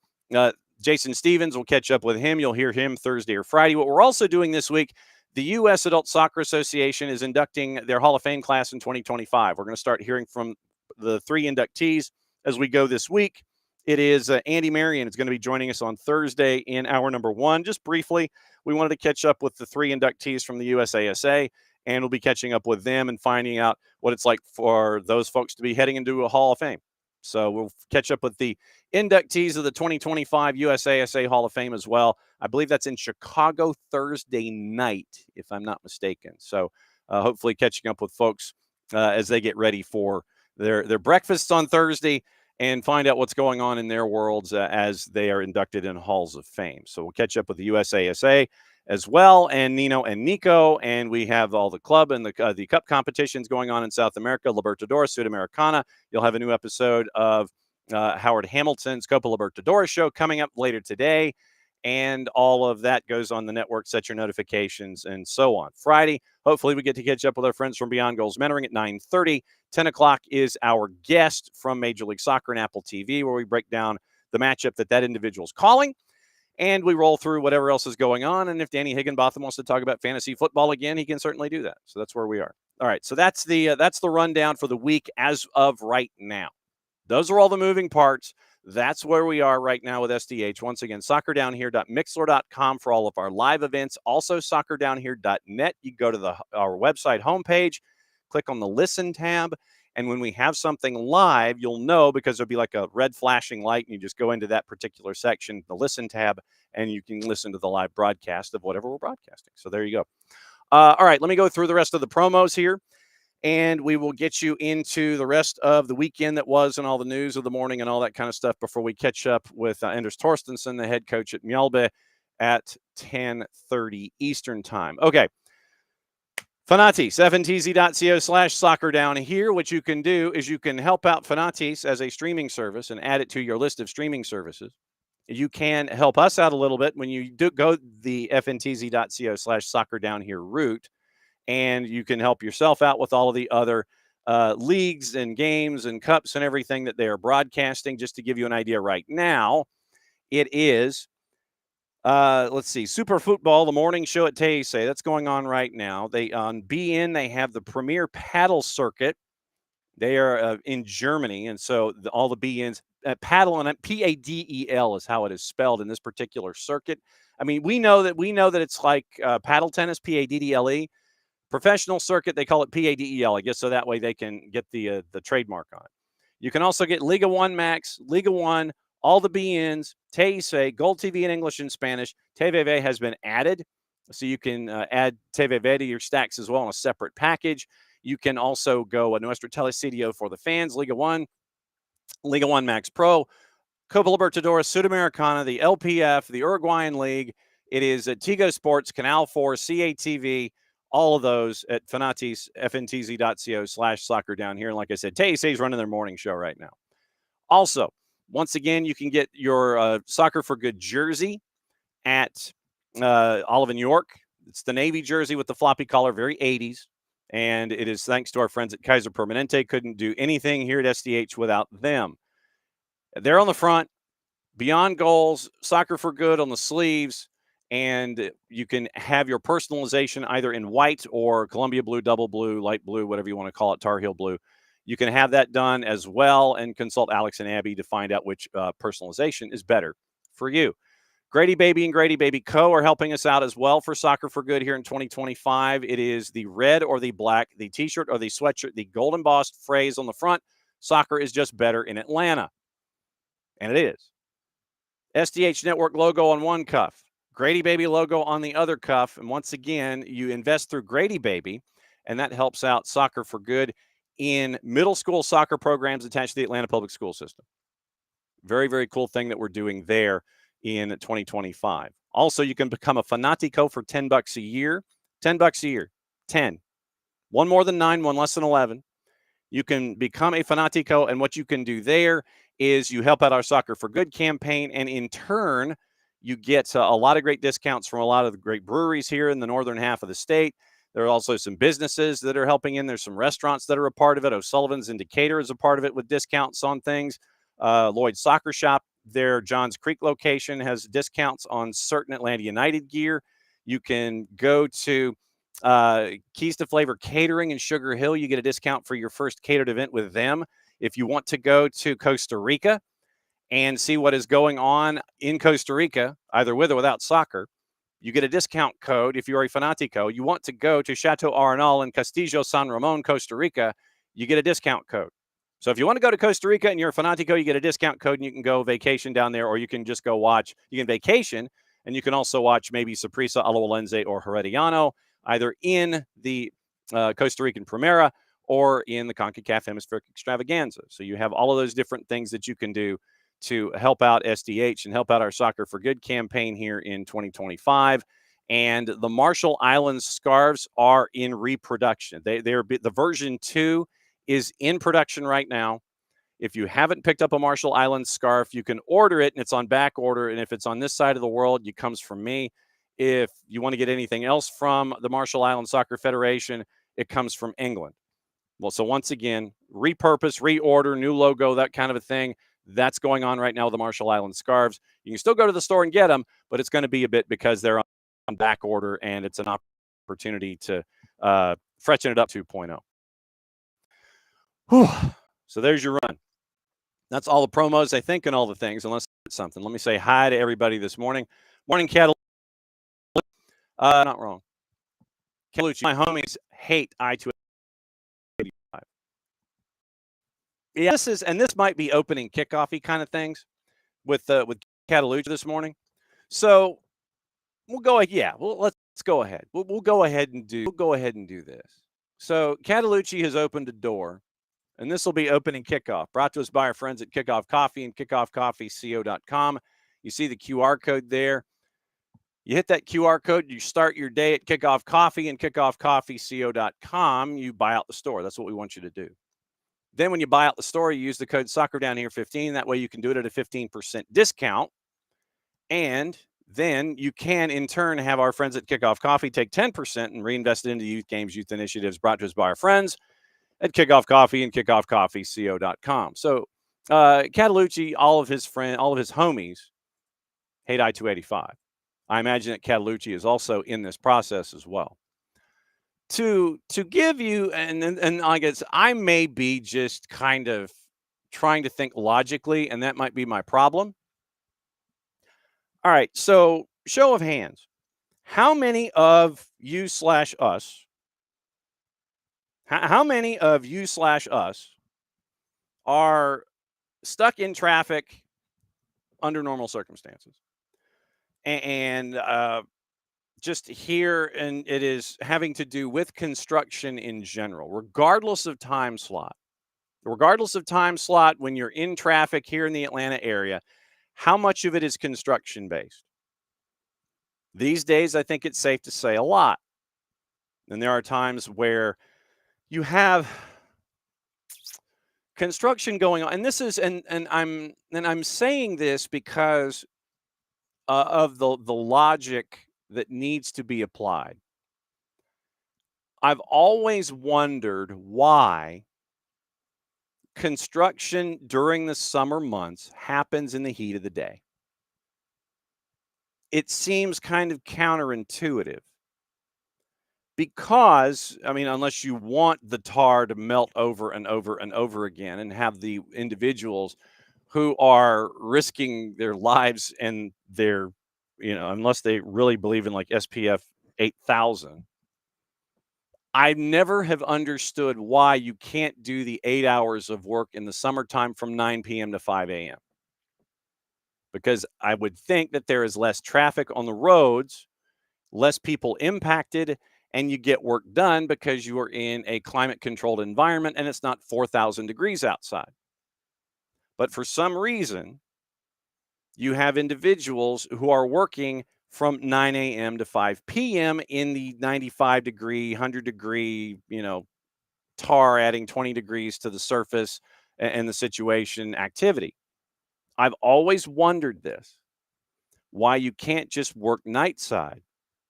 Jason Stevens. We'll catch up with him. You'll hear him Thursday or Friday. What we're also doing this week, the U.S. Adult Soccer Association is inducting their Hall of Fame class in 2025. We're going to start hearing from the 3 inductees as we go this week. It is Andy Marion is going to be joining us on Thursday in hour number 1. Just briefly, we wanted to catch up with the 3 inductees from the USASA, and we'll be catching up with them and finding out what it's like for those folks to be heading into a Hall of Fame. So we'll catch up with the inductees of the 2025 USASA Hall of Fame as well. I believe that's in Chicago Thursday night, if I'm not mistaken. So hopefully catching up with folks as they get ready for their breakfasts on Thursday and find out what's going on in their worlds as they are inducted in Halls of Fame. So we'll catch up with the USASA as well, and Nino and Nico, and we have all the club and the cup competitions going on in South America, Libertadores, Sudamericana. You'll have a new episode of Howard Hamilton's Copa Libertadores show coming up later today, and all of that goes on the network. Set your notifications and so on. Friday, hopefully we get to catch up with our friends from Beyond Goals Mentoring at 9:30. 10 o'clock is our guest from Major League Soccer and Apple TV, where we break down the matchup that individual's calling. And we roll through whatever else is going on. And if Danny Higginbotham wants to talk about fantasy football again, he can certainly do that. So that's where we are. All right. So that's the rundown for the week as of right now. Those are all the moving parts. That's where we are right now with SDH. Once again, soccerdownhere.mixler.com for all of our live events. Also, soccerdownhere.net. You go to our website homepage, click on the Listen tab. And when we have something live, you'll know because there'll be like a red flashing light, and you just go into that particular section, the Listen tab, and you can listen to the live broadcast of whatever we're broadcasting. So there you go. All right, let me go through the rest of the promos here, and we will get you into the rest of the weekend that was and all the news of the morning and all that kind of stuff before we catch up with Anders Torstensson, the head coach at Mjallby, at 10:30 Eastern time. Okay. Fanatis, fntz.co/soccer down here. What you can do is you can help out Fanatis as a streaming service and add it to your list of streaming services. You can help us out a little bit when you do go the fntz.co/soccer down here route, and you can help yourself out with all of the other leagues and games and cups and everything that they are broadcasting. Just to give you an idea right now, it is let's see, Super Football, the morning show at Tayse. That's going on right now. They on BN, they have the Premier Paddle Circuit. They are in Germany, and so all the BNs paddle, and PADEL is how it is spelled in this particular circuit. I mean, we know that it's like paddle tennis, PADDLE. Professional circuit, they call it PADEL, I guess, so that way they can get the trademark on it. You can also get Liga 1 Max, Liga 1, all the BNs, Tayse, Gold TV in English and Spanish. TVV has been added, so you can add TVV to your stacks as well in a separate package. You can also go a Nuestro Telesitio for the fans, Liga 1, Liga 1 Max Pro, Copa Libertadores, Sudamericana, the LPF, the Uruguayan League. It is at Tigo Sports, Canal 4, CATV, all of those at Fanatis, fntz.co/soccer down here. And like I said, Tayse is running their morning show right now. Also, once again, you can get your Soccer for Good jersey at Olive and York. It's the navy jersey with the floppy collar, very 80s. And it is thanks to our friends at Kaiser Permanente. Couldn't do anything here at SDH without them. They're on the front, Beyond Goals, Soccer for Good on the sleeves. And you can have your personalization either in white or Columbia blue, double blue, light blue, whatever you want to call it, Tar Heel blue. You can have that done as well and consult Alex and Abby to find out which personalization is better for you. Grady Baby and Grady Baby Co. are helping us out as well for Soccer for Good here in 2025. It is the red or the black, the T-shirt or the sweatshirt, the gold embossed phrase on the front. Soccer is just better in Atlanta. And it is. SDH Network logo on one cuff, Grady Baby logo on the other cuff. And once again, you invest through Grady Baby, and that helps out Soccer for Good in middle school soccer programs attached to the Atlanta public school system. Very, very cool thing that we're doing there in 2025. Also, you can become a Fanatico for $10 a year. $10 a year. 10. One more than 9, one less than 11. You can become a Fanatico, and what you can do there is you help out our Soccer for Good campaign, and in turn, you get a lot of great discounts from a lot of the great breweries here in the northern half of the state. There are also some businesses that are helping in. There's some restaurants that are a part of it. O'Sullivan's in Decatur is a part of it with discounts on things. Lloyd's Soccer Shop, their Johns Creek location, has discounts on certain Atlanta United gear. You can go to Keys to Flavor Catering in Sugar Hill. You get a discount for your first catered event with them. If you want to go to Costa Rica and see what is going on in Costa Rica, either with or without soccer, you get a discount code. If you're a Fanatico, you want to go to Chateau Arenal in Castillo San Ramon, Costa Rica, you get a discount code. So if you want to go to Costa Rica and you're a Fanatico, you get a discount code and you can go vacation down there, or you can just go watch. You can vacation, and you can also watch maybe Saprissa, Alajuelense, or Herediano, either in the Costa Rican Primera or in the CONCACAF Hemispheric Extravaganza. So you have all of those different things that you can do to help out SDH and help out our Soccer for Good campaign here in 2025. And the Marshall Islands scarves are in reproduction. The version 2 is in production right now. If you haven't picked up a Marshall Islands scarf, you can order it, and it's on back order. And if it's on this side of the world, it comes from me. If you want to get anything else from the Marshall Islands Soccer Federation, it comes from England. Well, so once again, repurpose, reorder, new logo, that kind of a thing. That's going on right now with the Marshall Islands scarves. You can still go to the store and get them, but it's going to be a bit because they're on back order, and it's an opportunity to freshen it up 2.0. Whew. So there's your run. That's all the promos, I think, and all the things, unless it's something. Let me say hi to everybody this morning. Morning, Catalucci. Not wrong. Catalucci, my homies hate I-285. Yeah, this might be opening kickoffy kind of things with Catalucci this morning. So we'll go. Yeah, well, let's let's go ahead. We'll go ahead and do this. So Catalucci has opened a door, and this will be opening kickoff, brought to us by our friends at Kickoff Coffee and kickoffcoffeeco.com. You see the QR code there. You hit that QR code, you start your day at Kickoff Coffee and kickoffcoffeeco.com. You buy out the store. That's what we want you to do. Then when you buy out the store, you use the code SoccerDownHere15. That way you can do it at a 15% discount. And then you can, in turn, have our friends at Kickoff Coffee take 10% and reinvest it into youth games, youth initiatives brought to us by our friends at Kickoff Coffee and kickoffcoffeeco.com. So Catalucci, all of his homies hate I-285. I imagine that Catalucci is also in this process as well. To give you, and I guess I may be just kind of trying to think logically, and that might be my problem. All right, so show of hands. How many of you/us, how many of you/us are stuck in traffic under normal circumstances? And just here, and it is having to do with construction in general, regardless of time slot. When you're in traffic here in the Atlanta area, how much of it is construction based? These days, I think it's safe to say a lot. And there are times where you have construction going on, and this is, and I'm saying this because of the logic that needs to be applied. I've always wondered why construction during the summer months happens in the heat of the day. It seems kind of counterintuitive because, I mean, unless you want the tar to melt over and over and over again and have the individuals who are risking their lives and their, unless they really believe in like SPF 8,000. I never have understood why you can't do the 8 hours of work in the summertime from 9 p.m. to 5 a.m. Because I would think that there is less traffic on the roads, less people impacted, and you get work done because you are in a climate-controlled environment and it's not 4,000 degrees outside. But for some reason, you have individuals who are working from 9 a.m. to 5 p.m. in the 95 degree, 100 degree, tar adding 20 degrees to the surface and the situation activity. I've always wondered this, why you can't just work night side.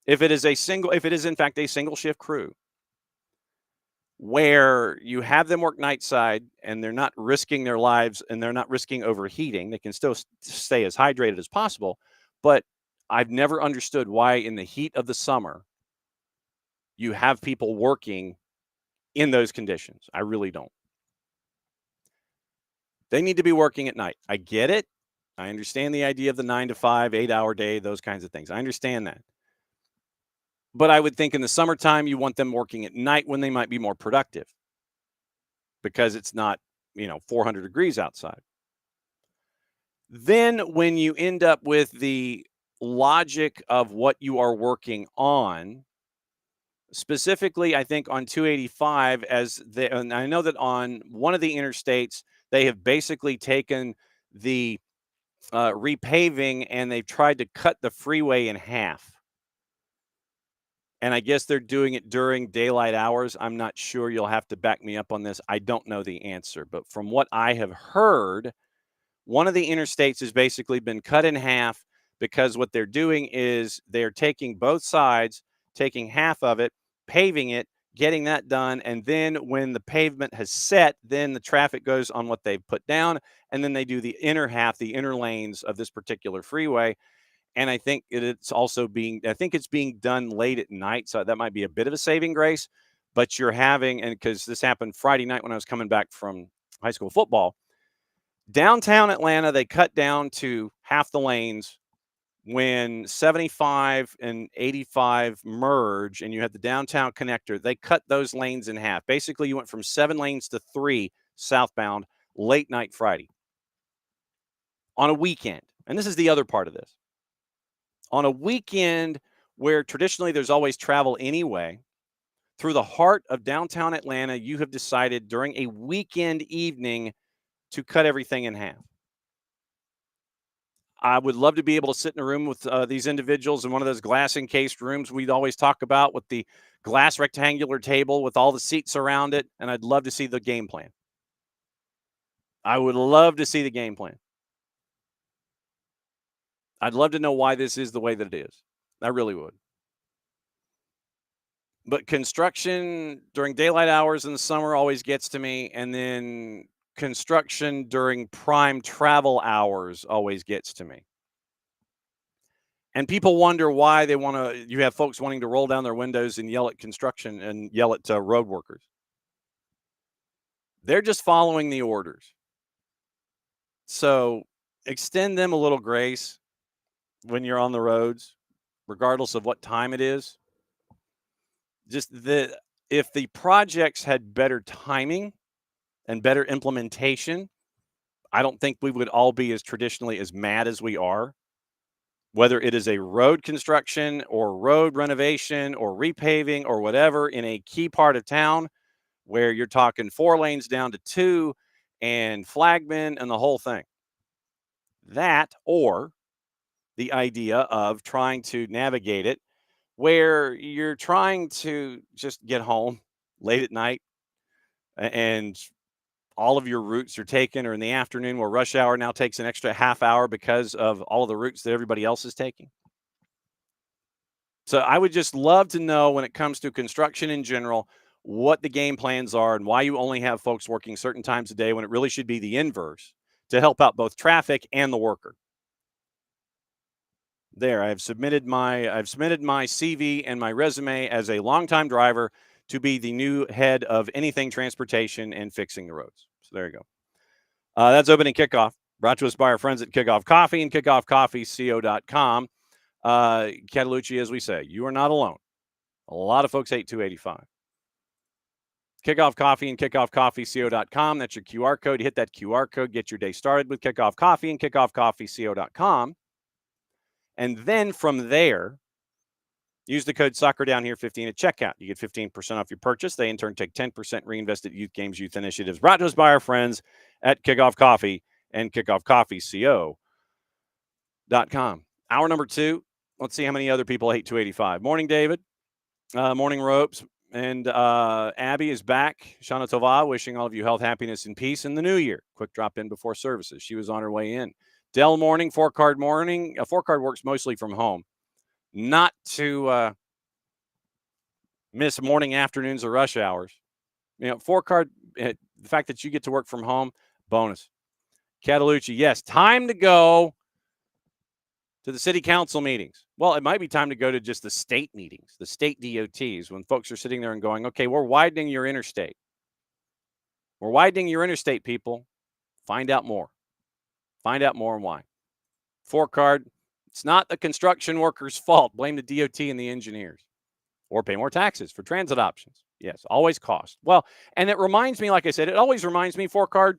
If it is in fact a single shift crew, where you have them work night side and they're not risking their lives and they're not risking overheating, they can still stay as hydrated as possible. But I've never understood why in the heat of the summer, you have people working in those conditions. I really don't. They need to be working at night. I get it. I understand the idea of the 9 to 5, 8-hour day, those kinds of things. I understand that. But I would think in the summertime, you want them working at night when they might be more productive because it's not, 400 degrees outside. Then when you end up with the logic of what you are working on, specifically, I think on 285, and I know that on one of the interstates, they have basically taken the repaving and they've tried to cut the freeway in half. And I guess they're doing it during daylight hours. I'm not sure. You'll have to back me up on this. I don't know the answer. But from what I have heard, one of the interstates has basically been cut in half because what they're doing is they're taking both sides, taking half of it, paving it, getting that done. And then when the pavement has set, then the traffic goes on what they've put down. And then they do the inner half, the inner lanes of this particular freeway. And I think it's being done late at night. So that might be a bit of a saving grace, but you're having, and because this happened Friday night when I was coming back from high school football, downtown Atlanta, they cut down to half the lanes when 75 and 85 merge and you have the downtown connector. They cut those lanes in half. Basically, you went from 7 lanes to 3 southbound late night Friday on a weekend. And this is the other part of this. On a weekend where traditionally there's always travel anyway, through the heart of downtown Atlanta, you have decided during a weekend evening to cut everything in half. I would love to be able to sit in a room with these individuals in one of those glass encased rooms we'd always talk about, with the glass rectangular table with all the seats around it. And I'd love to see the game plan. I would love to see the game plan. I'd love to know why this is the way that it is. I really would. But construction during daylight hours in the summer always gets to me. And then construction during prime travel hours always gets to me. And people wonder why they want to, you have folks wanting to roll down their windows and yell at construction and yell at road workers. They're just following the orders. So extend them a little grace when you're on the roads, regardless of what time it is. If the projects had better timing and better implementation, I don't think we would all be as traditionally as mad as we are. Whether it is a road construction or road renovation or repaving or whatever in a key part of town where you're talking 4 lanes down to 2 and flagmen and the whole thing. That, or the idea of trying to navigate it where you're trying to just get home late at night and all of your routes are taken, or in the afternoon where rush hour now takes an extra half hour because of all of the routes that everybody else is taking. So I would just love to know, when it comes to construction in general, what the game plans are and why you only have folks working certain times a day when it really should be the inverse to help out both traffic and the worker. There, I've submitted my CV and my resume as a longtime driver to be the new head of anything transportation and fixing the roads. So there you go. That's opening kickoff, brought to us by our friends at Kickoff Coffee and kickoffcoffeeco.com. Catalucci, as we say, you are not alone. A lot of folks hate 285. Kickoff Coffee and kickoffcoffeeco.com. That's your QR code. Hit that QR code. Get your day started with Kickoff Coffee and kickoffcoffeeco.com. And then from there, use the code Soccer Down Here 15 at checkout. You get 15% off your purchase. They in turn take 10% reinvested youth games, youth initiatives. Brought to us by our friends at Kickoff Coffee and kickoffcoffeeco.com. Hour number 2. Let's see how many other people hate 285. Morning, David. Morning, Ropes. And Abby is back. Shana Tova, wishing all of you health, happiness, and peace in the new year. Quick drop in before services. She was on her way in. Dell morning, 4-card morning. A 4-card works mostly from home. Not to miss morning, afternoons, or rush hours. 4-card, the fact that you get to work from home, bonus. Catalucci, yes, time to go to the city council meetings. Well, it might be time to go to just the state meetings, the state DOTs, when folks are sitting there and going, okay, we're widening your interstate. We're widening your interstate, people. Find out more. Find out more and why. 4-card, it's not the construction workers' fault. Blame the DOT and the engineers. Or pay more taxes for transit options. Yes, always cost. Well, and it reminds me, like I said, it always reminds me, 4-card,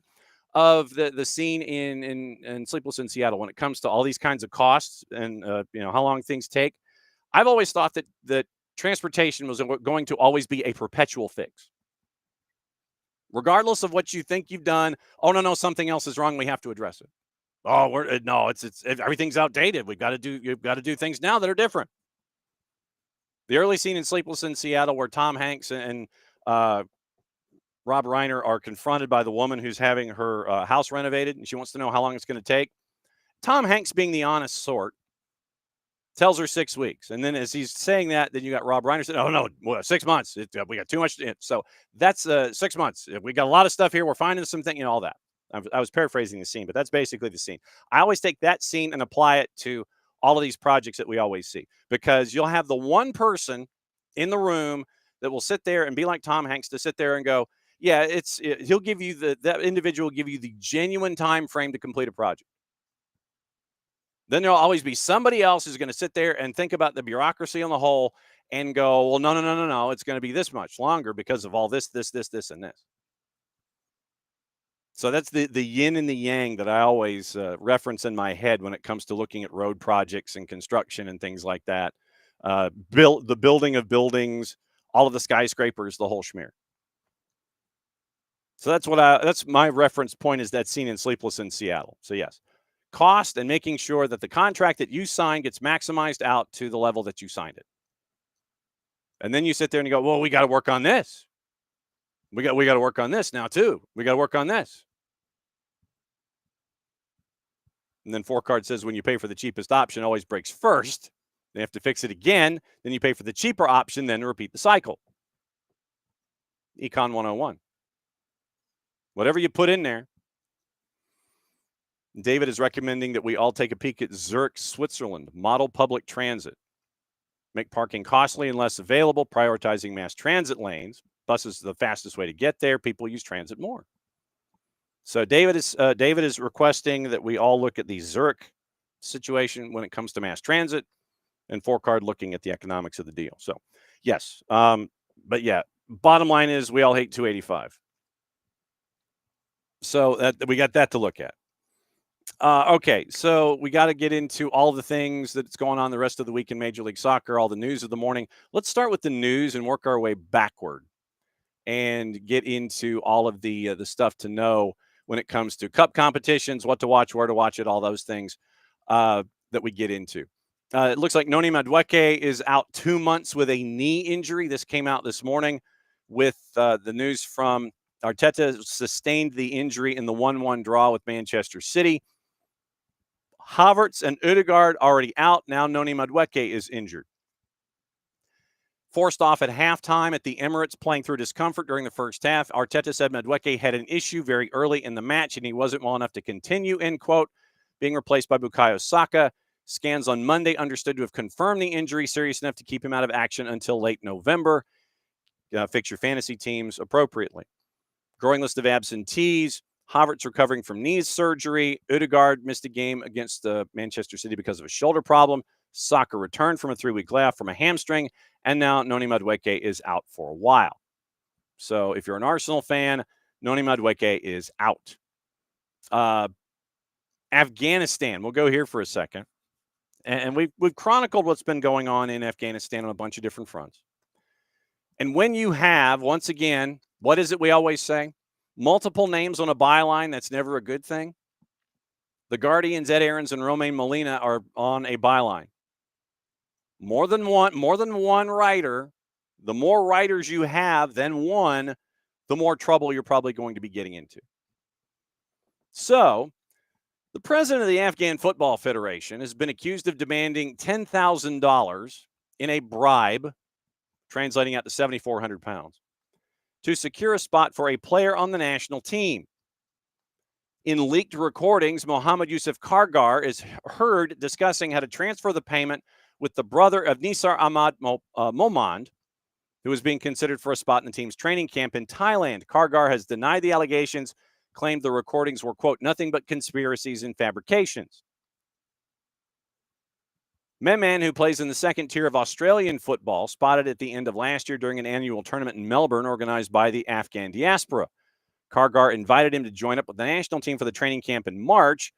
of the scene in Sleepless in Seattle when it comes to all these kinds of costs and how long things take. I've always thought that transportation was going to always be a perpetual fix. Regardless of what you think you've done, oh no, something else is wrong, we have to address it. Oh, it's everything's outdated. You've got to do things now that are different. The early scene in Sleepless in Seattle where Tom Hanks and Rob Reiner are confronted by the woman who's having her house renovated, and she wants to know how long it's going to take. Tom Hanks, being the honest sort, tells her 6 weeks. And then as he's saying that, then you got Rob Reiner saying, oh, no, 6 months. We got too much. So that's 6 months. We got a lot of stuff here. We're finding something, all that. I was paraphrasing the scene, but that's basically the scene. I always take that scene and apply it to all of these projects that we always see, because you'll have the one person in the room that will sit there and be like Tom Hanks, to sit there and go, yeah, he'll give you that individual will give you the genuine time frame to complete a project. Then there'll always be somebody else who's going to sit there and think about the bureaucracy on the whole and go, well, no. It's going to be this much longer because of all this, and this. So that's the yin and the yang that I always reference in my head when it comes to looking at road projects and construction and things like that. the building of buildings, all of the skyscrapers, the whole schmear. So that's my reference point, is that scene in Sleepless in Seattle. So yes, cost and making sure that the contract that you sign gets maximized out to the level that you signed it. And then you sit there and you go, well, we got to work on this. We got to work on this now too. We got to work on this. And then 4Card says when you pay for the cheapest option, always breaks first. They have to fix it again. Then you pay for the cheaper option, then repeat the cycle. Econ 101. Whatever you put in there. David is recommending that we all take a peek at Zurich, Switzerland, model public transit. Make parking costly and less available, prioritizing mass transit lanes. Bus is the fastest way to get there. People use transit more. So David is requesting that we all look at the Zurich situation when it comes to mass transit, and 4Card looking at the economics of the deal. So yes, but yeah, bottom line is we all hate 285. So we got that to look at. Okay, so we got to get into all the things that's going on the rest of the week in Major League Soccer, all the news of the morning. Let's start with the news and work our way backward and get into all of the stuff to know when it comes to cup competitions, what to watch, where to watch it, all those things that we get into. It looks like Noni Madueke is out 2 months with a knee injury. This came out this morning with the news from Arteta sustained the injury in the 1-1 draw with Manchester City. Havertz and Ødegaard already out. Now Noni Madueke is injured. Forced off at halftime at the Emirates, playing through discomfort during the first half. Arteta said Madueke had an issue very early in the match and he wasn't well enough to continue, end quote. Being replaced by Bukayo Saka. Scans on Monday understood to have confirmed the injury serious enough to keep him out of action until late November. Fix your fantasy teams appropriately. Growing list of absentees. Havertz recovering from knee surgery. Ødegaard missed a game against Manchester City because of a shoulder problem. Saka returned from a 3-week layoff from a hamstring. And now Noni Madueke is out for a while. So if you're an Arsenal fan, Noni Madueke is out. Afghanistan. We'll go here for a second. And we've chronicled what's been going on in Afghanistan on a bunch of different fronts. And when you have, once again, what is it we always say? Multiple names on a byline, that's never a good thing. The Guardians, Ed Aarons, and Romain Molina are on a byline. More than one writer. The more writers you have than one, the more trouble you're probably going to be getting into. So, the president of the Afghan Football Federation has been accused of demanding $10,000 in a bribe, translating out to 7,400 pounds, to secure a spot for a player on the national team. In leaked recordings, Mohammed Yusuf Kargar is heard discussing how to transfer the payment with the brother of Nisar Ahmad Momand, who is being considered for a spot in the team's training camp in Thailand. Kargar has denied the allegations, claimed the recordings were, quote, nothing but conspiracies and fabrications. Memman, who plays in the second tier of Australian football, spotted at the end of last year during an annual tournament in Melbourne organized by the Afghan diaspora. Kargar invited him to join up with the national team for the training camp in March,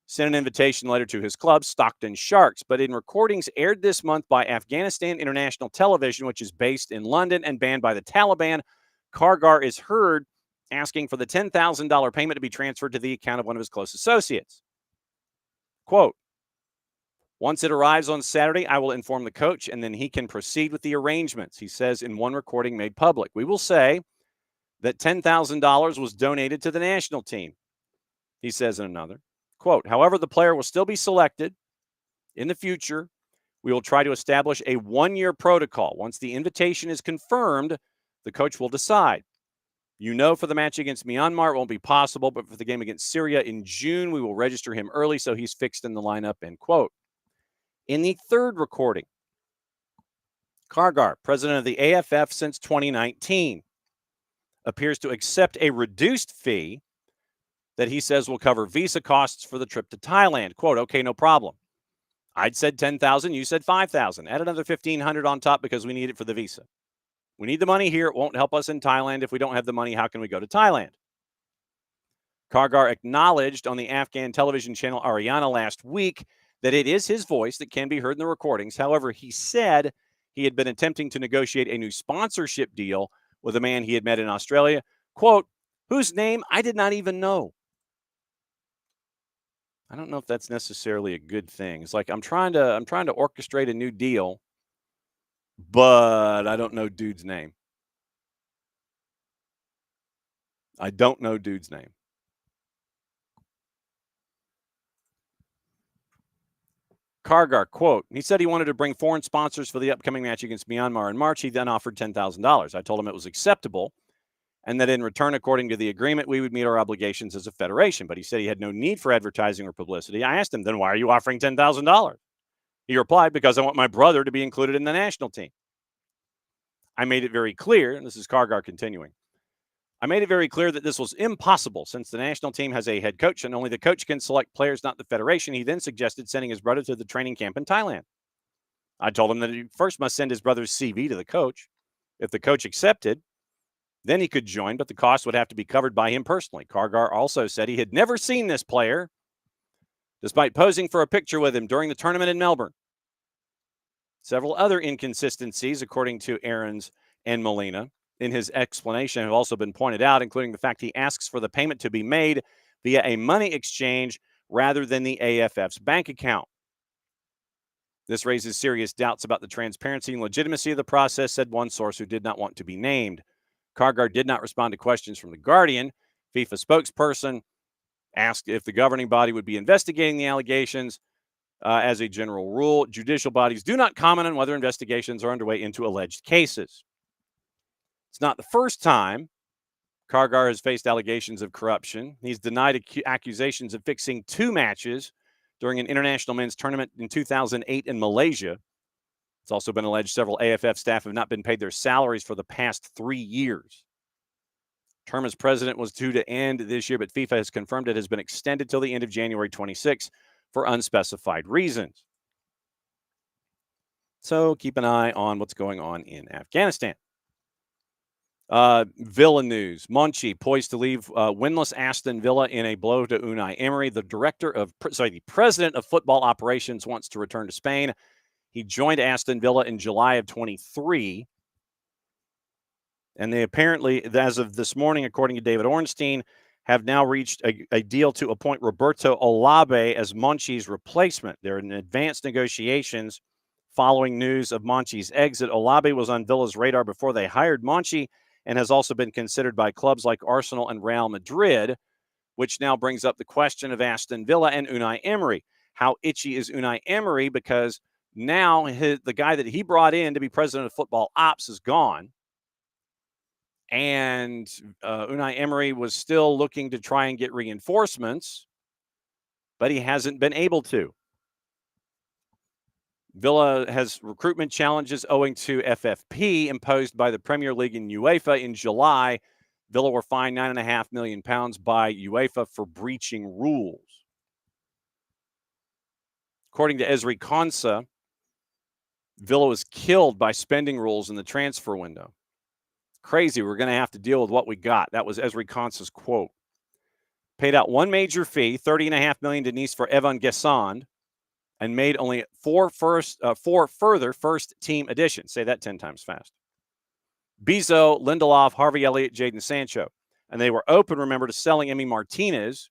sent an invitation letter to his club, Stockton Sharks. But in recordings aired this month by Afghanistan International Television, which is based in London and banned by the Taliban, Kargar is heard asking for the $10,000 payment to be transferred to the account of one of his close associates. Quote, once it arrives on Saturday, I will inform the coach, and then he can proceed with the arrangements, he says in one recording made public. We will say that $10,000 was donated to the national team, he says in another. Quote, however, the player will still be selected. In the future, we will try to establish a one-year protocol. Once the invitation is confirmed, the coach will decide. You know, for the match against Myanmar, it won't be possible, but for the game against Syria in June, we will register him early so he's fixed in the lineup, end quote. In the third recording, Kargar, president of the AFF since 2019, appears to accept a reduced fee that he says will cover visa costs for the trip to Thailand. Quote, okay, no problem. I'd said 10,000, you said 5,000. Add another 1,500 on top because we need it for the visa. We need the money here. It won't help us in Thailand. If we don't have the money, how can we go to Thailand? Kargar acknowledged on the Afghan television channel Ariana last week that it is his voice that can be heard in the recordings. However, he said he had been attempting to negotiate a new sponsorship deal with a man he had met in Australia, quote, whose name I did not even know. I don't know if that's necessarily a good thing. It's like I'm trying to orchestrate a new deal, but I don't know dude's name. I don't know dude's name. Kargar, quote, he said he wanted to bring foreign sponsors for the upcoming match against Myanmar in March. He then offered $10,000. I told him it was acceptable and that in return, according to the agreement, we would meet our obligations as a federation. But he said he had no need for advertising or publicity. I asked him, then why are you offering $10,000? He replied, because I want my brother to be included in the national team. I made it very clear, and this is Kargar continuing, I made it very clear that this was impossible since the national team has a head coach and only the coach can select players, not the federation. He then suggested sending his brother to the training camp in Thailand. I told him that he first must send his brother's CV to the coach. If the coach accepted, then he could join, but the cost would have to be covered by him personally. Kargar also said he had never seen this player, despite posing for a picture with him during the tournament in Melbourne. Several other inconsistencies, according to Aarons and Molina, in his explanation have also been pointed out, including the fact he asks for the payment to be made via a money exchange rather than the AFF's bank account. This raises serious doubts about the transparency and legitimacy of the process, said one source who did not want to be named. Kargar did not respond to questions from The Guardian. FIFA spokesperson asked if the governing body would be investigating the allegations. As a general rule, judicial bodies do not comment on whether investigations are underway into alleged cases. It's not the first time Kargar has faced allegations of corruption. He's denied accusations of fixing 2 matches during an international men's tournament in 2008 in Malaysia. It's also been alleged several AFF staff have not been paid their salaries for the past 3 years. Term as president was due to end this year, but FIFA has confirmed it has been extended till the end of January 26 for unspecified reasons. So keep an eye on what's going on in Afghanistan. Villa news. Monchi poised to leave winless Aston Villa in a blow to Unai Emery. The president of football operations wants to return to Spain. He joined Aston Villa in July of 23. And they apparently, as of this morning, according to David Ornstein, have now reached a deal to appoint Roberto Olabe as Monchi's replacement. They're in advanced negotiations following news of Monchi's exit. Olabe was on Villa's radar before they hired Monchi and has also been considered by clubs like Arsenal and Real Madrid, which now brings up the question of Aston Villa and Unai Emery. How itchy is Unai Emery? Because now the guy that he brought in to be president of football ops is gone. And Unai Emery was still looking to try and get reinforcements, but he hasn't been able to. Villa has recruitment challenges owing to FFP imposed by the Premier League and UEFA in July. Villa were fined £9.5 million by UEFA for breaching rules. According to Ezri Konsa, Villa was killed by spending rules in the transfer window. Crazy, we're going to have to deal with what we got. That was Ezri Konsa's quote. Paid out 1 major fee, $30.5 million to Nice for Evan Guessand, and made only 4 further first-team additions. Say that 10 times fast. Bezo, Lindelof, Harvey Elliott, Jadon Sancho. And they were open, remember, to selling Emi Martinez.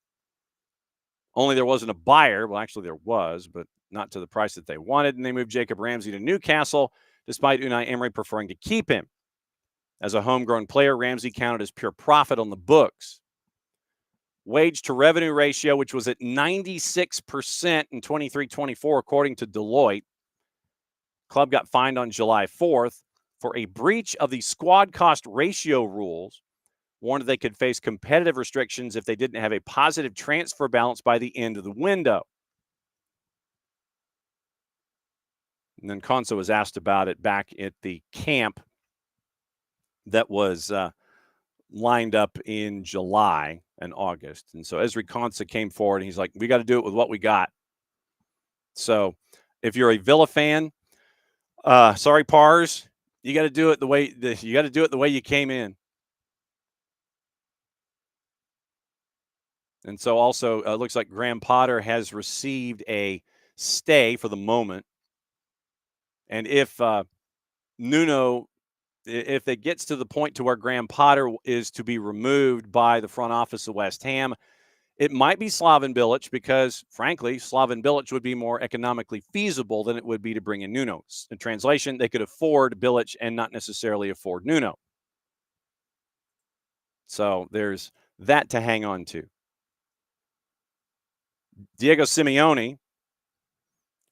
Only there wasn't a buyer. Well, actually, there was, but not to the price that they wanted. And they moved Jacob Ramsey to Newcastle, despite Unai Emery preferring to keep him. As a homegrown player, Ramsey counted as pure profit on the books. Wage to revenue ratio, which was at 96% in 23-24, according to Deloitte. Club got fined on July 4th for a breach of the squad cost ratio rules, warned they could face competitive restrictions if they didn't have a positive transfer balance by the end of the window. And then Konsa was asked about it back at the camp that was lined up in July and August. And so Ezri Konsa came forward and he's like, we got to do it with what we got. So if you're a Villa fan, sorry, Pars, you got to do it the way you came in. And so also it looks like Graham Potter has received a stay for the moment. And if Nuno, if it gets to the point to where Graham Potter is to be removed by the front office of West Ham, it might be Slaven Bilic because, frankly, Slaven Bilic would be more economically feasible than it would be to bring in Nuno. In translation, they could afford Bilic and not necessarily afford Nuno. So there's that to hang on to. Diego Simeone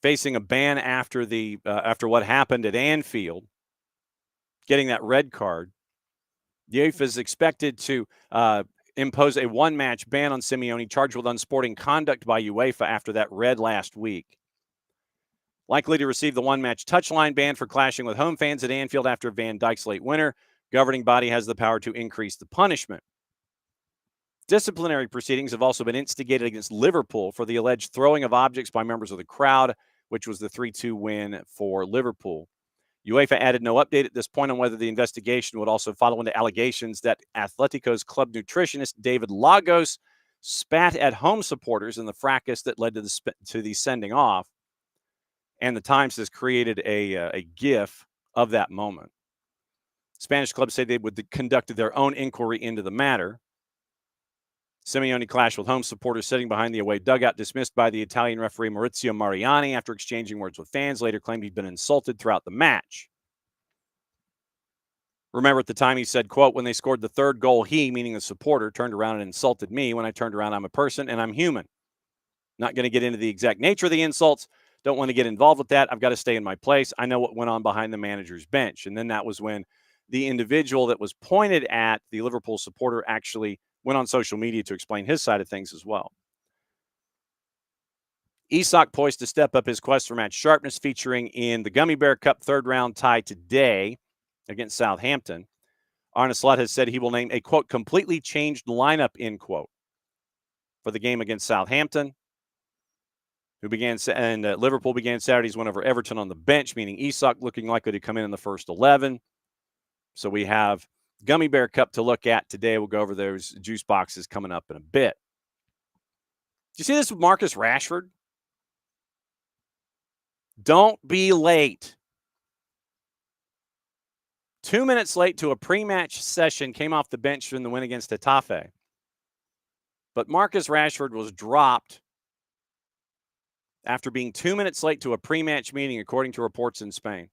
facing a ban after what happened at Anfield, getting that red card. The AIF is expected to impose a one-match ban on Simeone, charged with unsporting conduct by UEFA after that red last week. Likely to receive the one-match touchline ban for clashing with home fans at Anfield after Van Dijk's late winner. Governing body has the power to increase the punishment. Disciplinary proceedings have also been instigated against Liverpool for the alleged throwing of objects by members of the crowd, which was the 3-2 win for Liverpool. UEFA added no update at this point on whether the investigation would also follow into allegations that Atletico's club nutritionist David Lagos spat at home supporters in the fracas that led to the sending off. And the Times has created a GIF of that moment. Spanish clubs say they would conduct their own inquiry into the matter. Simeone clashed with home supporters sitting behind the away dugout, dismissed by the Italian referee Maurizio Mariani after exchanging words with fans. Later claimed he'd been insulted throughout the match. Remember, at the time he said, quote, when they scored the third goal, he, meaning the supporter, turned around and insulted me. When I turned around, I'm a person and I'm human. Not going to get into the exact nature of the insults. Don't want to get involved with that. I've got to stay in my place. I know what went on behind the manager's bench. And then that was when the individual that was pointed at the Liverpool supporter actually went on social media to explain his side of things as well. Isak poised to step up his quest for match sharpness, featuring in the Gummy Bear Cup third round tie today against Southampton. Arne Slot has said he will name a, quote, completely changed lineup, end quote, for the game against Southampton, Liverpool began Saturday's win over Everton on the bench, meaning Isak looking likely to come in the first 11. So we have Gummy Bear Cup to look at today. We'll go over those juice boxes coming up in a bit. Do you see this with Marcus Rashford? Don't be late. 2 minutes late to a pre-match session, came off the bench in the win against Getafe. But Marcus Rashford was dropped after being 2 minutes late to a pre-match meeting, according to reports in Spain.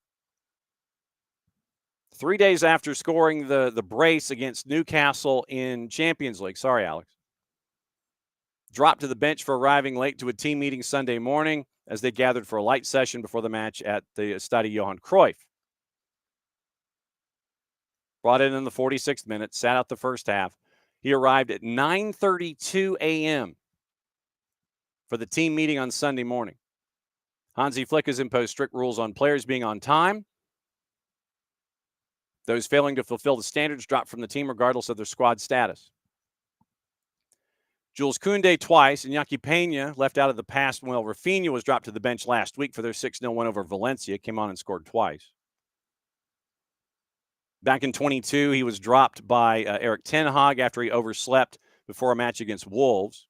3 days after scoring the brace against Newcastle in Champions League. Sorry, Alex. Dropped to the bench for arriving late to a team meeting Sunday morning as they gathered for a light session before the match at the Stade Johan Cruyff. Brought in the 46th minute, sat out the first half. He arrived at 9:32 a.m. for the team meeting on Sunday morning. Hansi Flick has imposed strict rules on players being on time. Those failing to fulfill the standards dropped from the team regardless of their squad status. Jules Koundé twice, and Iñaki Peña left out of the past. Well, Rafinha was dropped to the bench last week for their 6-0 win over Valencia. Came on and scored twice. Back in 22, he was dropped by Eric Ten Hag after he overslept before a match against Wolves.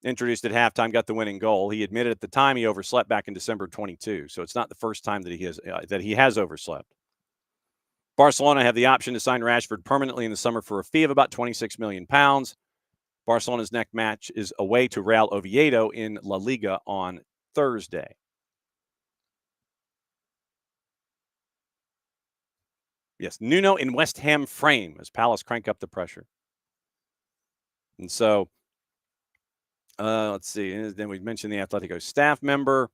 Introduced at halftime, got the winning goal. He admitted at the time he overslept back in December 22, so it's not the first time that he has overslept. Barcelona have the option to sign Rashford permanently in the summer for a fee of about £26 million. Barcelona's next match is away to Real Oviedo in La Liga on Thursday. Yes, Nuno in West Ham frame as Palace crank up the pressure. And so, let's see. And then we mentioned the Atletico staff member.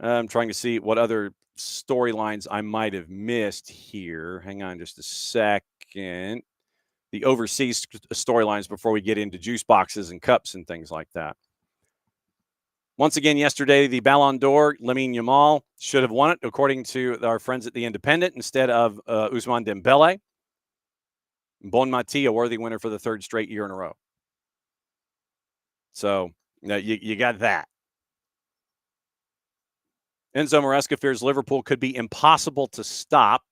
I'm trying to see what other storylines I might have missed here. Hang on just a second. The overseas storylines before we get into juice boxes and cups and things like that. Once again, yesterday, the Ballon d'Or, Lamine Yamal, should have won it, according to our friends at The Independent, instead of Ousmane Dembele. Bon Mati, a worthy winner for the third straight year in a row. So, you got that. Enzo Maresca fears Liverpool could be impossible to stop.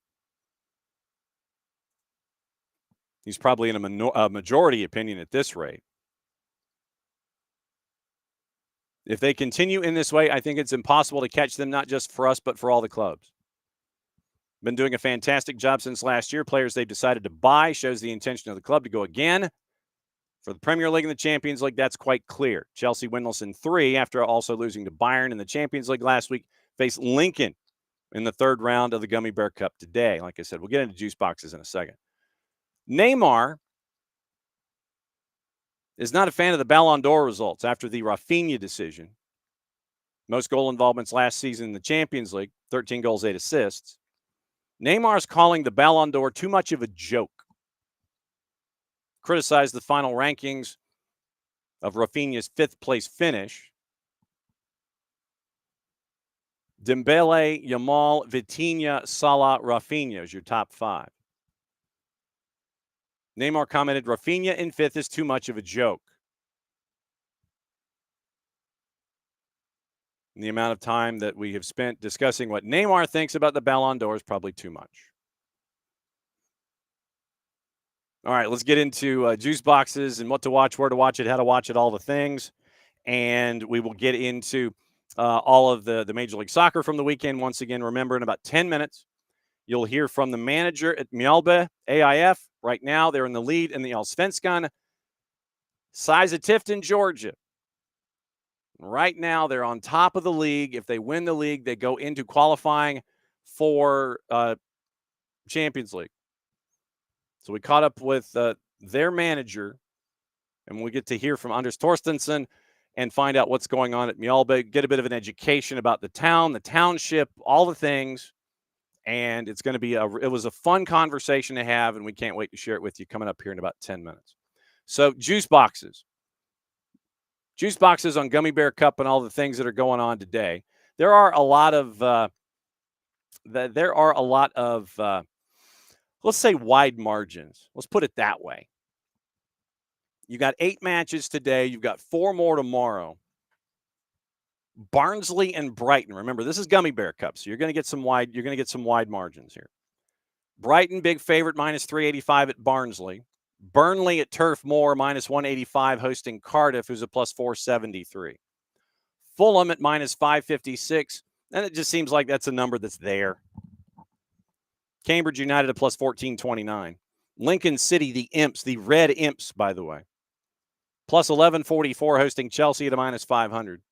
He's probably in a majority opinion at this rate. If they continue in this way, I think it's impossible to catch them, not just for us, but for all the clubs. Been doing a fantastic job since last year. Players they've decided to buy shows the intention of the club to go again. For the Premier League and the Champions League, that's quite clear. Chelsea winless in 3 after also losing to Bayern in the Champions League last week. Face Lincoln in the 3rd round of the Gummy Bear Cup today. Like I said, we'll get into juice boxes in a second. Neymar is not a fan of the Ballon d'Or results after the Rafinha decision. Most goal involvements last season in the Champions League, 13 goals, 8 assists. Neymar's calling the Ballon d'Or too much of a joke. Criticized the final rankings of Rafinha's 5th place finish. Dembele, Yamal, Vitinha, Salah, Rafinha is your top 5. Neymar commented, Rafinha in 5th is too much of a joke. And the amount of time that we have spent discussing what Neymar thinks about the Ballon d'Or is probably too much. All right, let's get into juice boxes and what to watch, where to watch it, how to watch it, all the things. And we will get into all of the Major League Soccer from the weekend. Once again, remember, in about 10 minutes, you'll hear from the manager at Mjallby AIF. Right now, they're in the lead in the Allsvenskan. Size of Tifton, Georgia. Right now, they're on top of the league. If they win the league, they go into qualifying for Champions League. So we caught up with their manager, and we get to hear from Anders Torstensson and find out what's going on at Mjallby, get a bit of an education about the town, the township, all the things. And it's going to be it was a fun conversation to have, and we can't wait to share it with you coming up here in about 10 minutes. So juice boxes. Juice boxes on Gummy Bear Cup and all the things that are going on today. There are a lot of let's say wide margins. Let's put it that way. You got 8 matches today. You've got 4 more tomorrow. Barnsley and Brighton. Remember, this is Gummy Bear Cup, so you're going to get some wide margins here. Brighton, big favorite, minus 385 at Barnsley. Burnley at Turf Moor, minus 185, hosting Cardiff, who's a plus 473. Fulham at minus 556, and it just seems like that's a number that's there. Cambridge United at plus 1429. Lincoln City, the Imps, the Red Imps, by the way, plus 1144, hosting Chelsea at a minus 500.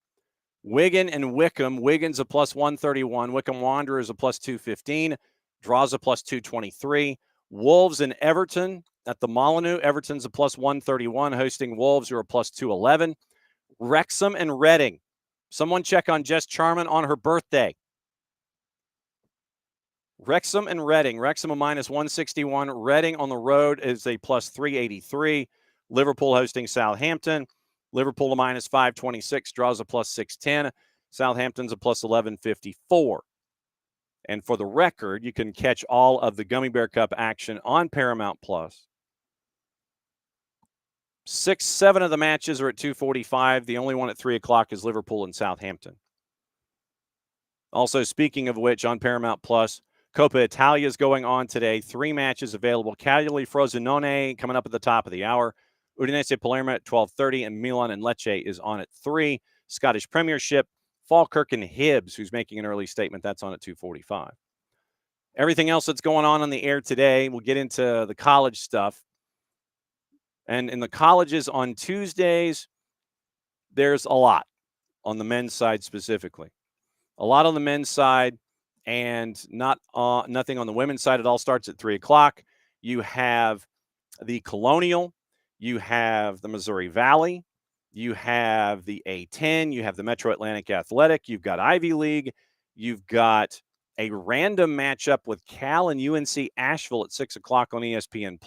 Wigan and Wickham. Wigan's a plus 131. Wickham Wanderers a plus 215. Draws a plus 223. Wolves and Everton at the Molyneux. Everton's a plus 131, hosting Wolves, who are plus 211. Wrexham and Reading. Someone check on Jess Charman on her birthday. Wrexham and Reading. Wrexham a minus 161. Reading on the road is a plus 383. Liverpool hosting Southampton. Liverpool a minus 526. Draws a plus 610. Southampton's a plus 1154. And for the record, you can catch all of the Gummy Bear Cup action on Paramount Plus. 6, 7 of the matches are at 2:45. The only one at 3 o'clock is Liverpool and Southampton. Also, speaking of which, on Paramount Plus, Coppa Italia is going on today. 3 matches available. Cagliari Frosinone coming up at the top of the hour. Udinese Palermo at 12:30, and Milan and Lecce is on at 3. Scottish Premiership, Falkirk and Hibs, who's making an early statement, that's on at 2:45. Everything else that's going on the air today, we'll get into the college stuff. And in the colleges on Tuesdays, there's a lot on the men's side specifically. A lot on the men's side, and nothing on the women's side. It all starts at 3 o'clock. You have the Colonial. You have the Missouri Valley. You have the A10. You have the Metro Atlantic Athletic. You've got Ivy League. You've got a random matchup with Cal and UNC Asheville at 6 o'clock on ESPN+.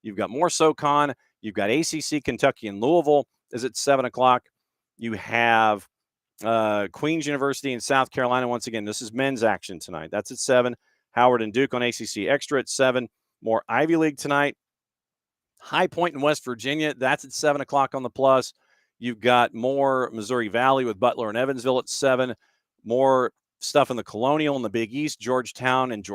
You've got more SoCon. You've got ACC Kentucky and Louisville is at 7 o'clock. You have Queens University in South Carolina. Once again, this is men's action tonight. That's at 7. Howard and Duke on ACC Extra at 7. More Ivy League tonight. High Point in West Virginia, that's at 7 o'clock on the Plus. You've got more Missouri Valley with Butler and Evansville at 7. More stuff in the Colonial in the Big East, Georgetown and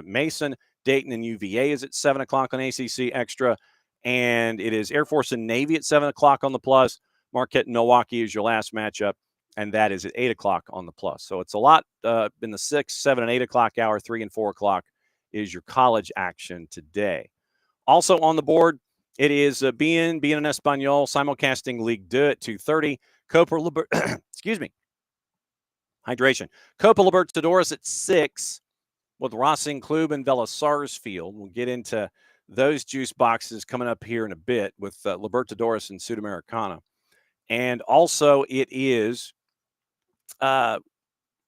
Mason. Dayton and UVA is at 7 o'clock on ACC Extra. And it is Air Force and Navy at 7 o'clock on the Plus. Marquette and Milwaukee is your last matchup and that is at 8 o'clock on the Plus. So it's a lot in the 6, 7, and 8 o'clock hour. 3 and 4 o'clock is your college action today. Also on the board, it is Bien en Español simulcasting Ligue 2 at 2:30. Copa excuse me. Hydration. Copa Libertadores at 6 with Racing Club and Vélez Sarsfield. We'll get into those juice boxes coming up here in a bit with Libertadores and Sudamericana. And also it is I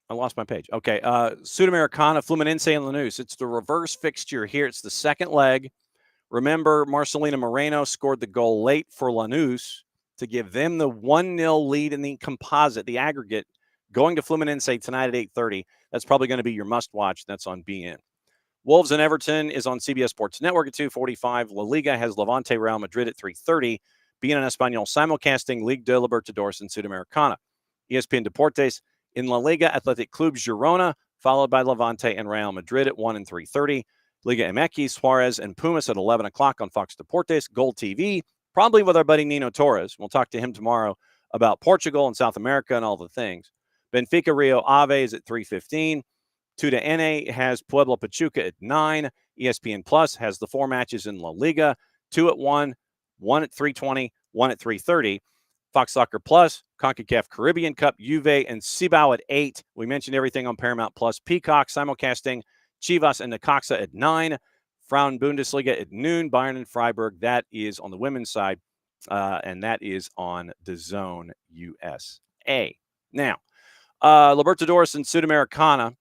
lost my page. Okay. Sudamericana, Fluminense, and Lanús. It's the reverse fixture here. It's the second leg. Remember, Marcelino Moreno scored the goal late for Lanús to give them the 1-0 lead in the composite, the aggregate, going to Fluminense tonight at 8:30. That's probably going to be your must-watch. That's on BN. Wolves and Everton is on CBS Sports Network at 2:45. La Liga has Levante Real Madrid at 3:30. BN en Español simulcasting Ligue de Libertadores and Sudamericana. ESPN Deportes in La Liga, Athletic Club Girona, followed by Levante and Real Madrid at 1 and 3:30. Liga MX, Suarez and Pumas at 11 o'clock on Fox Deportes. Gold TV, probably with our buddy Nino Torres. We'll talk to him tomorrow about Portugal and South America and all the things. Benfica Rio Ave is at 3:15. Tuda N has Puebla Pachuca at 9. ESPN Plus has the 4 matches in La Liga, 2 at 1, 1 at 3:20, 1 at 3:30. Fox Soccer Plus, CONCACAF Caribbean Cup, Juve and Cibao at 8. We mentioned everything on Paramount Plus. Peacock simulcasting Chivas and Necaxa at 9. Frauen Bundesliga at noon. Bayern and Freiburg. That is on the women's side, and that is on DAZN USA. Now, Libertadores and Sudamericana.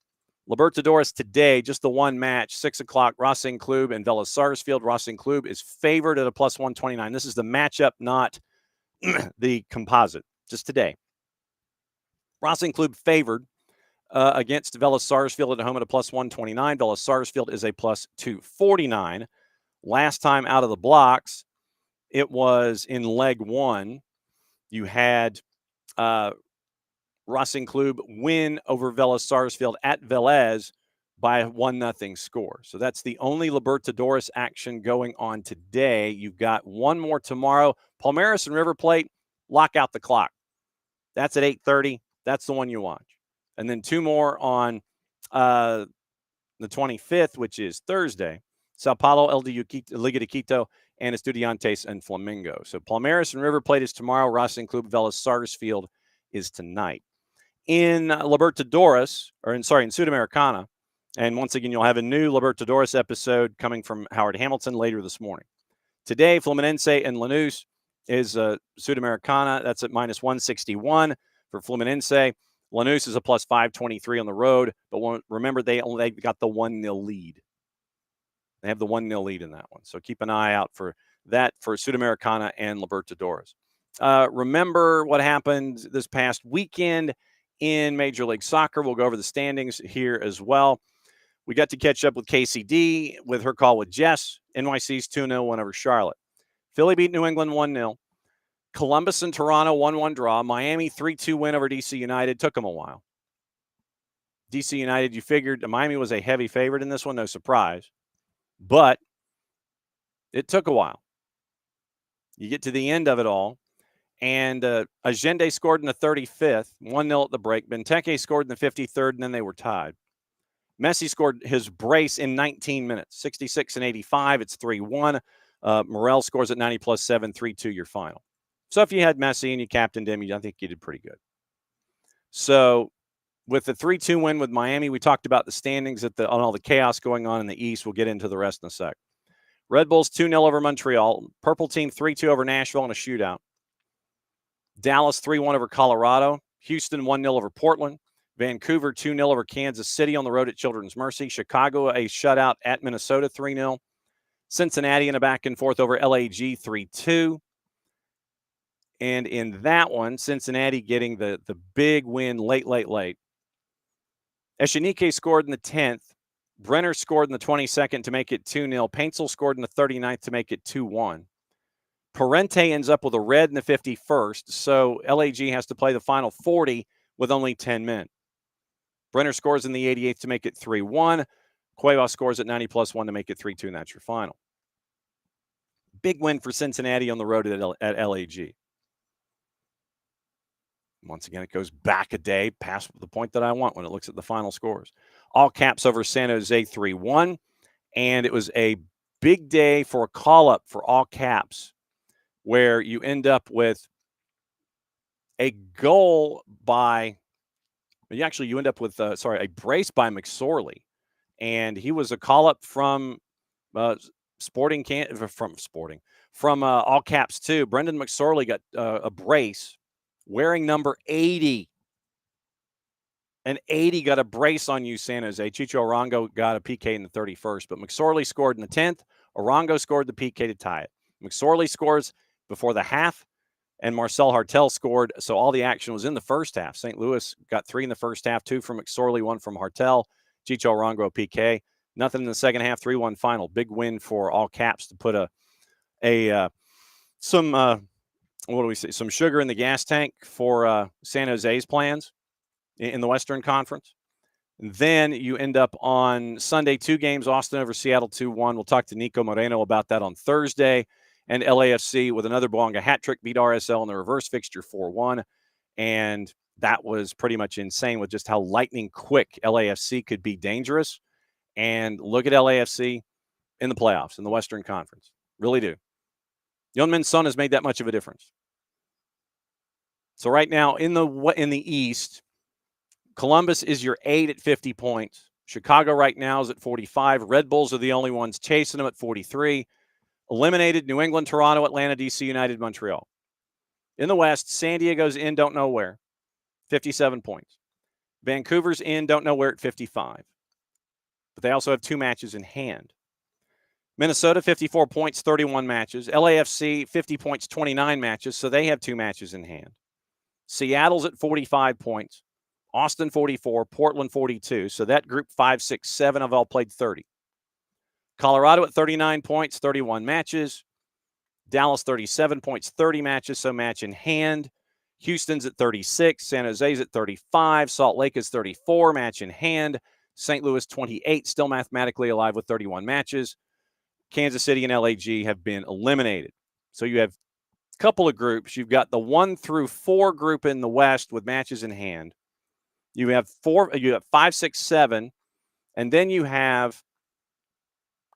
Libertadores today, just the one match, 6 o'clock, Racing Club and Vélez Sarsfield. Racing Club is favored at a plus 129. This is the matchup, not the composite, just today. Racing Club favored against Vélez Sarsfield at home at a plus 129. Vélez Sarsfield is a plus 249. Last time out of the blocks, it was in leg 1. You had Racing Club win over Vélez Sarsfield at Vélez by a 1-0 score. So that's the only Libertadores action going on today. You've got one more tomorrow. Palmeiras and River Plate, lock out the clock. That's at 8:30. That's the one you watch. And then 2 more on the 25th, which is Thursday. Sao Paulo, Liga de Quito, and Estudiantes and Flamengo. So Palmeiras and River Plate is tomorrow. Racing Club, Vélez Sarsfield is tonight. In Libertadores, in Sudamericana, and once again, you'll have a new Libertadores episode coming from Howard Hamilton later this morning. Today, Fluminense and Lanús is Sudamericana. That's at minus 161 for Fluminense. Lanús is a plus 523 on the road, but remember, they got the 1-0 lead. They have the 1-0 lead in that one. So keep an eye out for that for Sudamericana and Libertadores. Remember what happened this past weekend in Major League Soccer. We'll go over the standings here as well. We got to catch up with KCD with her call with Jess. NYC's 2-0 win over Charlotte. Philly beat New England 1-0. Columbus and Toronto 1-1 draw. Miami 3-2 win over DC United. Took them a while. DC United, you figured Miami was a heavy favorite in this one. No surprise. But it took a while. You get to the end of it all. And Allende scored in the 35th, 1-0 at the break. Benteke scored in the 53rd, and then they were tied. Messi scored his brace in 19 minutes, 66 and 85. It's 3-1. Morel scores at 90 plus 7, 3-2 your final. So if you had Messi and you captained him, I think you did pretty good. So with the 3-2 win with Miami, we talked about the standings on all the chaos going on in the East. We'll get into the rest in a sec. Red Bulls 2-0 over Montreal. Purple team 3-2 over Nashville in a shootout. Dallas 3-1 over Colorado. Houston 1-0 over Portland. Vancouver 2-0 over Kansas City on the road at Children's Mercy. Chicago a shutout at Minnesota 3-0. Cincinnati in a back and forth over LAG 3-2. And in that one, Cincinnati getting the big win late. Echenike scored in the 10th. Brenner scored in the 22nd to make it 2-0. Paintsel scored in the 39th to make it 2-1. Parente ends up with a red in the 51st, so LAG has to play the final 40 with only 10 men. Brenner scores in the 88th to make it 3-1. Cuevas scores at 90 plus 1 to make it 3-2, and that's your final. Big win for Cincinnati on the road at LAG. Once again, it goes back a day past the point that I want when it looks at the final scores. All Caps over San Jose 3-1. And it was a big day for a call-up for All Caps, where you end up with a goal by – you end up with, a brace by McSorley. And he was a call-up from All Caps too. Brendan McSorley got a brace wearing number 80. And 80 got a brace on you, San Jose. Chicho Arango got a PK in the 31st, but McSorley scored in the 10th. Arango scored the PK to tie it. McSorley scores before the half, and Marcel Hartel scored. So all the action was in the first half. St. Louis got 3 in the first half, 2 from McSorley, 1 from Hartel. Chicho Arango a PK. Nothing in the second half, 3-1 final. Big win for All Caps to put some sugar in the gas tank for San Jose's plans in the Western Conference. And then you end up on Sunday, 2 games, Austin over Seattle 2-1. We'll talk to Nico Moreno about that on Thursday. And LAFC with another Boanga hat trick beat RSL in the reverse fixture 4-1. And that was pretty much insane with just how lightning quick LAFC could be dangerous. And look at LAFC in the playoffs in the Western Conference. Really do. Yeonmin Son has made that much of a difference. So right now in the East, Columbus is your 8 at 50 points. Chicago right now is at 45. Red Bulls are the only ones chasing them at 43. Eliminated New England, Toronto, Atlanta, DC United, Montreal. In the West, San Diego's in, don't know where, 57 points. Vancouver's in, don't know where at 55. But they also have 2 matches in hand. Minnesota, 54 points, 31 matches. LAFC, 50 points, 29 matches, so they have 2 matches in hand. Seattle's at 45 points. Austin, 44. Portland, 42. So that group 5, 6, 7 have all played 30. Colorado at 39 points, 31 matches. Dallas, 37 points, 30 matches, so match in hand. Houston's at 36. San Jose's at 35. Salt Lake is 34, match in hand. St. Louis, 28, still mathematically alive with 31 matches. Kansas City and LAG have been eliminated. So you have a couple of groups. You've got the 1 through 4 group in the West with matches in hand. You have 5, 6, 7, and then you have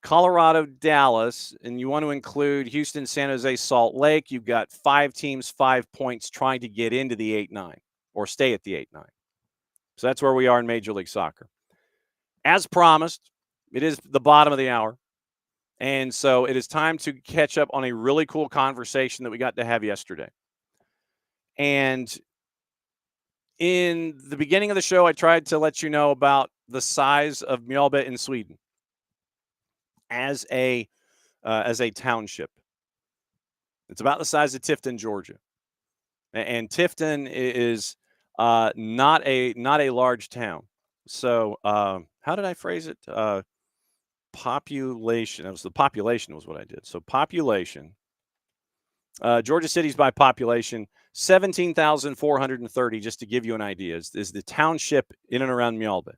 Colorado, Dallas, and you want to include Houston, San Jose, Salt Lake. You've got 5 teams, 5 points trying to get into the 8-9 or stay at the 8-9. So that's where we are in Major League Soccer. As promised, it is the bottom of the hour. And so it is time to catch up on a really cool conversation that we got to have yesterday. And in the beginning of the show, I tried to let you know about the size of Mjallby in Sweden as a township. It's about the size of Tifton, Georgia. And Tifton is not a large town. So how did I phrase it? Population. The population was what I did. So population. Georgia City's by population, 17,430, just to give you an idea, is the township in and around Mjallby.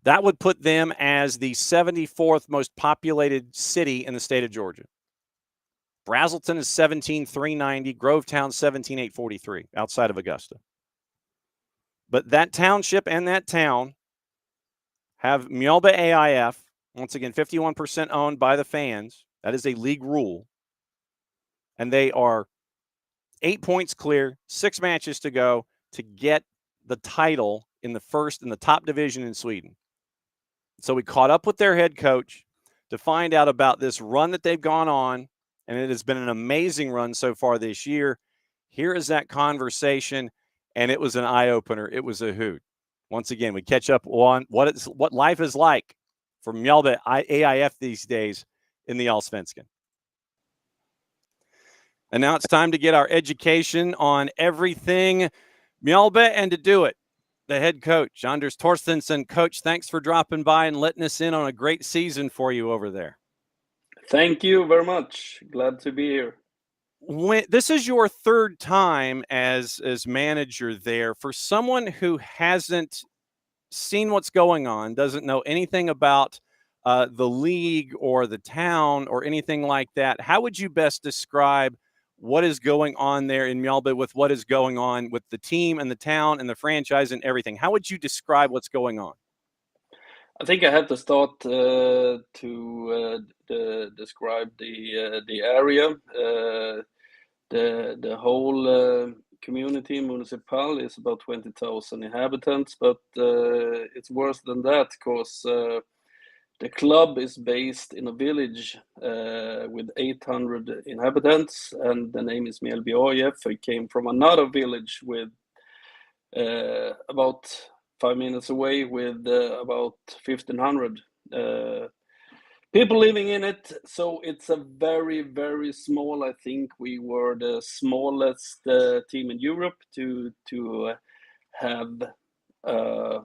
That would put them as the 74th most populated city in the state of Georgia. Brazelton is 17,390, Grovetown 17,843, outside of Augusta. But that township and that town have Mjallby AIF, once again, 51% owned by the fans. That is a league rule. And they are 8 points clear, 6 matches to go to get the title in the top division in Sweden. So we caught up with their head coach to find out about this run that they've gone on, and it has been an amazing run so far this year. Here is that conversation, and it was an eye-opener. It was a hoot. Once again, we catch up on what life is like for Mjallby AIF these days in the Allsvenskan. And now it's time to get our education on everything Mjallby, and to do it, the head coach, Anders Torstensson. Coach, thanks for dropping by and letting us in on a great season for you over there. Thank you very much. Glad to be here. This is your 3rd time as manager there. For someone who hasn't seen what's going on, doesn't know anything about the league or the town or anything like that, how would you best describe what is going on there in Mjallby with what is going on with the team and the town and the franchise and everything. How would you describe what's going on? I think I have to start to describe the area. The whole community municipal is about 20,000 inhabitants, but it's worse than that because the club is based in a village with 800 inhabitants, and the name is Mjallby AIF. I came from another village with about 5 minutes away with about 1,500 people living in it. So it's a very, very small. I think we were the smallest team in Europe to have a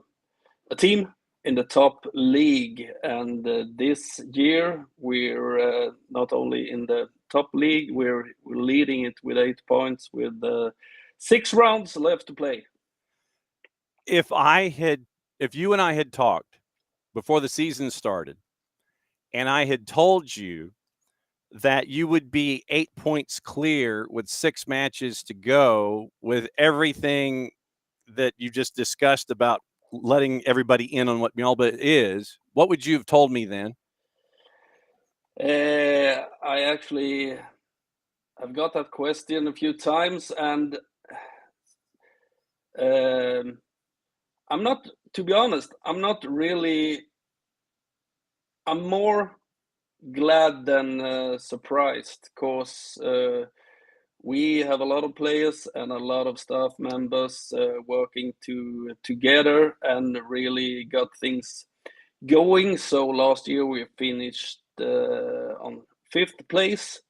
team in the top league. And this year we're not only in the top league, we're leading it with 8 points with 6 rounds left to play. If you and I had talked before the season started, and I had told you that you would be 8 points clear with 6 matches to go, with everything that you just discussed about letting everybody in on what Mjallby is, what would you have told me then? I've got that question a few times, and I'm not, to be honest, I'm more glad than surprised, because we have a lot of players and a lot of staff members working together and really got things going. So last year we finished on 5th place,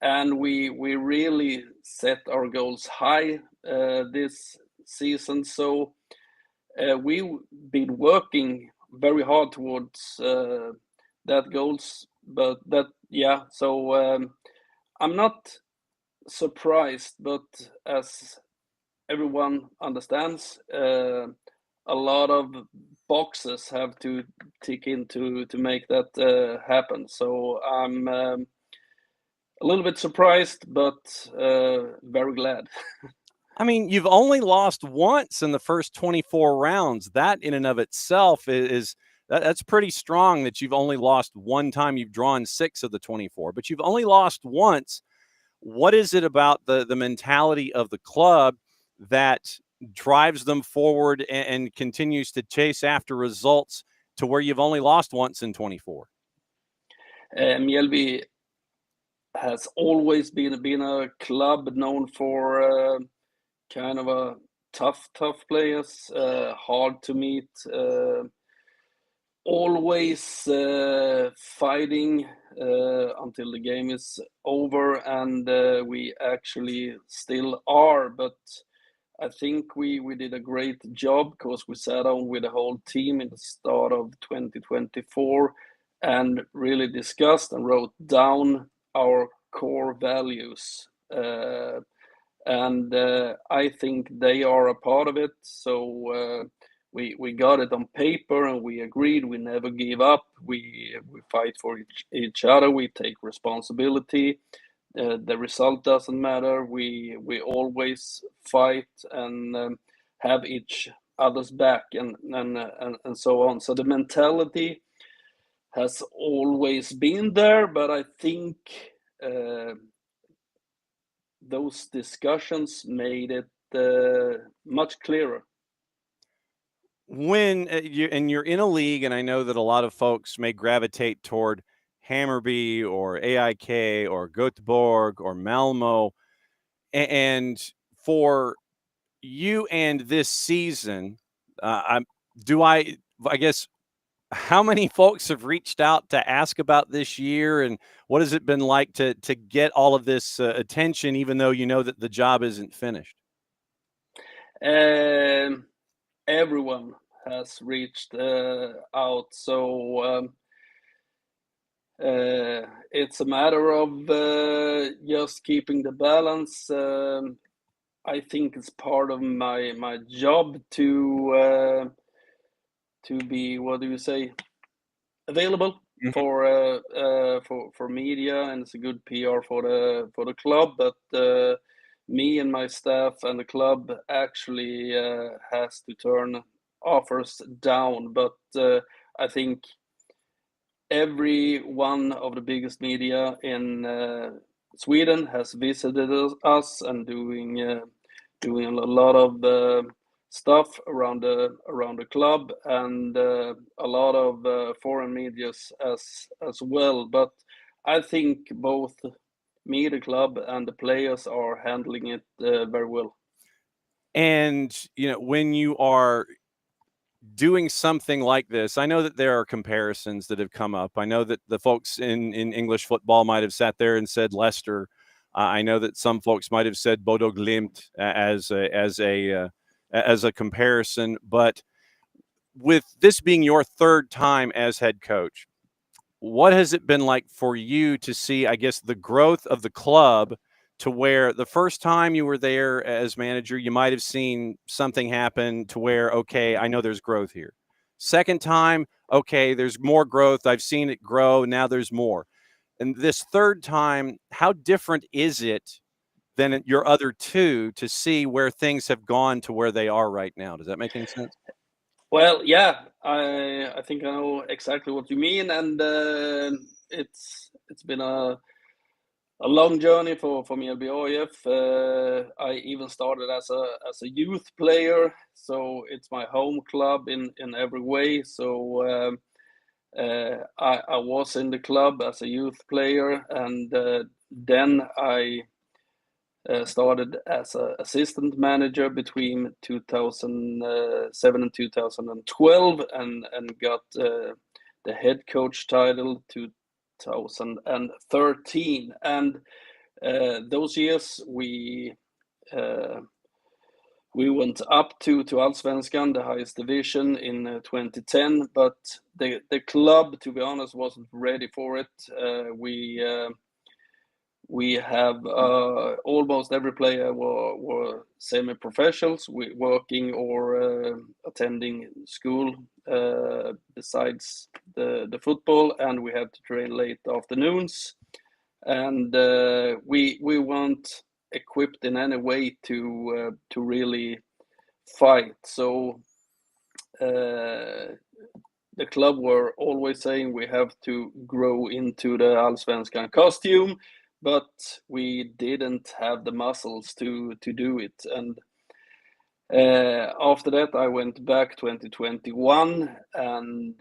and we really set our goals high this season. So we've been working very hard towards that goals, but so I'm not surprised, but as everyone understands, a lot of boxes have to tick in to make that happen. So I'm a little bit surprised, but very glad. I mean, you've only lost once in the first 24 rounds. That in and of itself that's pretty strong, that you've only lost one time. You've drawn 6 of the 24, but you've only lost once. What is it about the mentality of the club that drives them forward and continues to chase after results to where you've only lost once in 24? Mjallby has always been a club known for kind of a tough players, hard to meet, always fighting until the game is over, and we actually still are. But I think we did a great job, because we sat down with the whole team in the start of 2024 and really discussed and wrote down our core values. And I think they are a part of it. So we got it on paper, and we agreed we never give up. We fight for each other. We take responsibility. The result doesn't matter. We always fight and have each other's back, and so on. So the mentality has always been there, but I think those discussions made it much clearer. When you're in a league, and I know that a lot of folks may gravitate toward Hammarby or AIK or Göteborg or Malmo, and for you and this season, I guess, how many folks have reached out to ask about this year, and what has it been like to get all of this attention, even though you know that the job isn't finished? Everyone has reached out, so it's a matter of just keeping the balance. I think it's part of my job to be, what do you say, available for media, and it's a good PR for the club. But me and my staff and the club actually has to turn offers down. But I think every one of the biggest media in Sweden has visited us and doing a lot of stuff around the club, and a lot of foreign medias as well. But I think both me, the club, and the players are handling it very well. And when you are doing something like this, I know that there are comparisons that have come up. I know that the folks in English football might have sat there and said Leicester. I know that some folks might have said Bodo Glimt as a comparison. But with this being your third time as head coach, what has it been like for you to see, I guess, the growth of the club, to where the first time you were there as manager, you might have seen something happen to where, okay, I know there's growth here. Second time, okay, there's more growth. I've seen it grow. Now there's more. And this third time, how different is it than your other two to see where things have gone to where they are right now? Does that make any sense? Well, yeah, I think I know exactly what you mean, and it's been a long journey for Mjallby AIF. I even started as a youth player, so it's my home club in every way. So I was in the club as a youth player, and then I started as an assistant manager between 2007 and 2012, and got the head coach title 2013. And those years we went up to Allsvenskan, the highest division, in 2010. But the club, to be honest, wasn't ready for it. We have almost every player were semi-professionals, working or attending school besides the football, and we had to train late afternoons, and we weren't equipped in any way to really fight. So the club were always saying we have to grow into the Allsvenskan costume, but we didn't have the muscles to do it. And after that, I went back 2021, and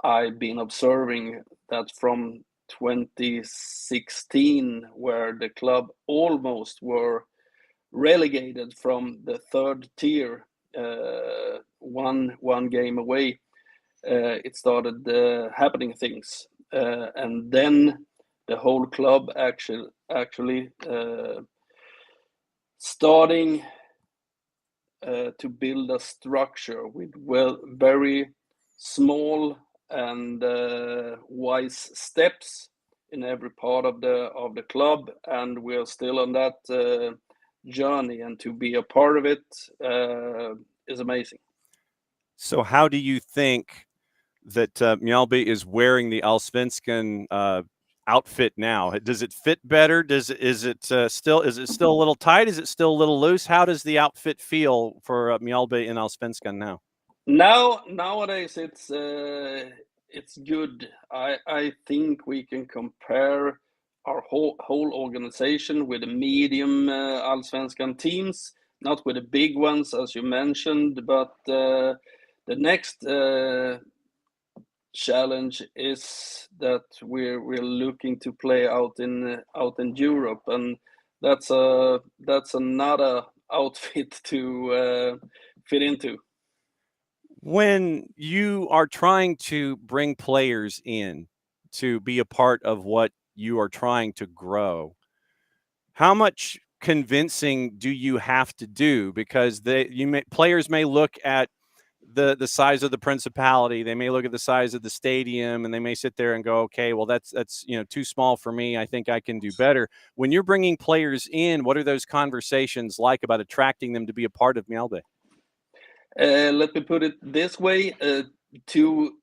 I've been observing that from 2016, where the club almost were relegated from the third tier, one game away, it started happening things, and then the whole club actually starting to build a structure with very small and wise steps in every part of the club, and we're still on that journey, and to be a part of it is amazing. So how do you think that Mjallby is wearing the Allsvenskan outfit now? Does it fit better? Is it still a little tight? Is it still a little loose? How does the outfit feel for Mjallby in Allsvenskan now? Nowadays it's good. I think we can compare our whole organization with the medium Allsvenskan teams, not with the big ones as you mentioned, but the next challenge is that we're looking to play out in Europe, and that's another outfit to fit into. When you are trying to bring players in to be a part of what you are trying to grow, how much convincing do you have to do? Because players may look at the size of the principality, they may look at the size of the stadium, and they may sit there and go, okay, well, that's too small for me. I think I can do better. When you're bringing players in, what are those conversations like about attracting them to be a part of Mjallby? Let me put it this way: to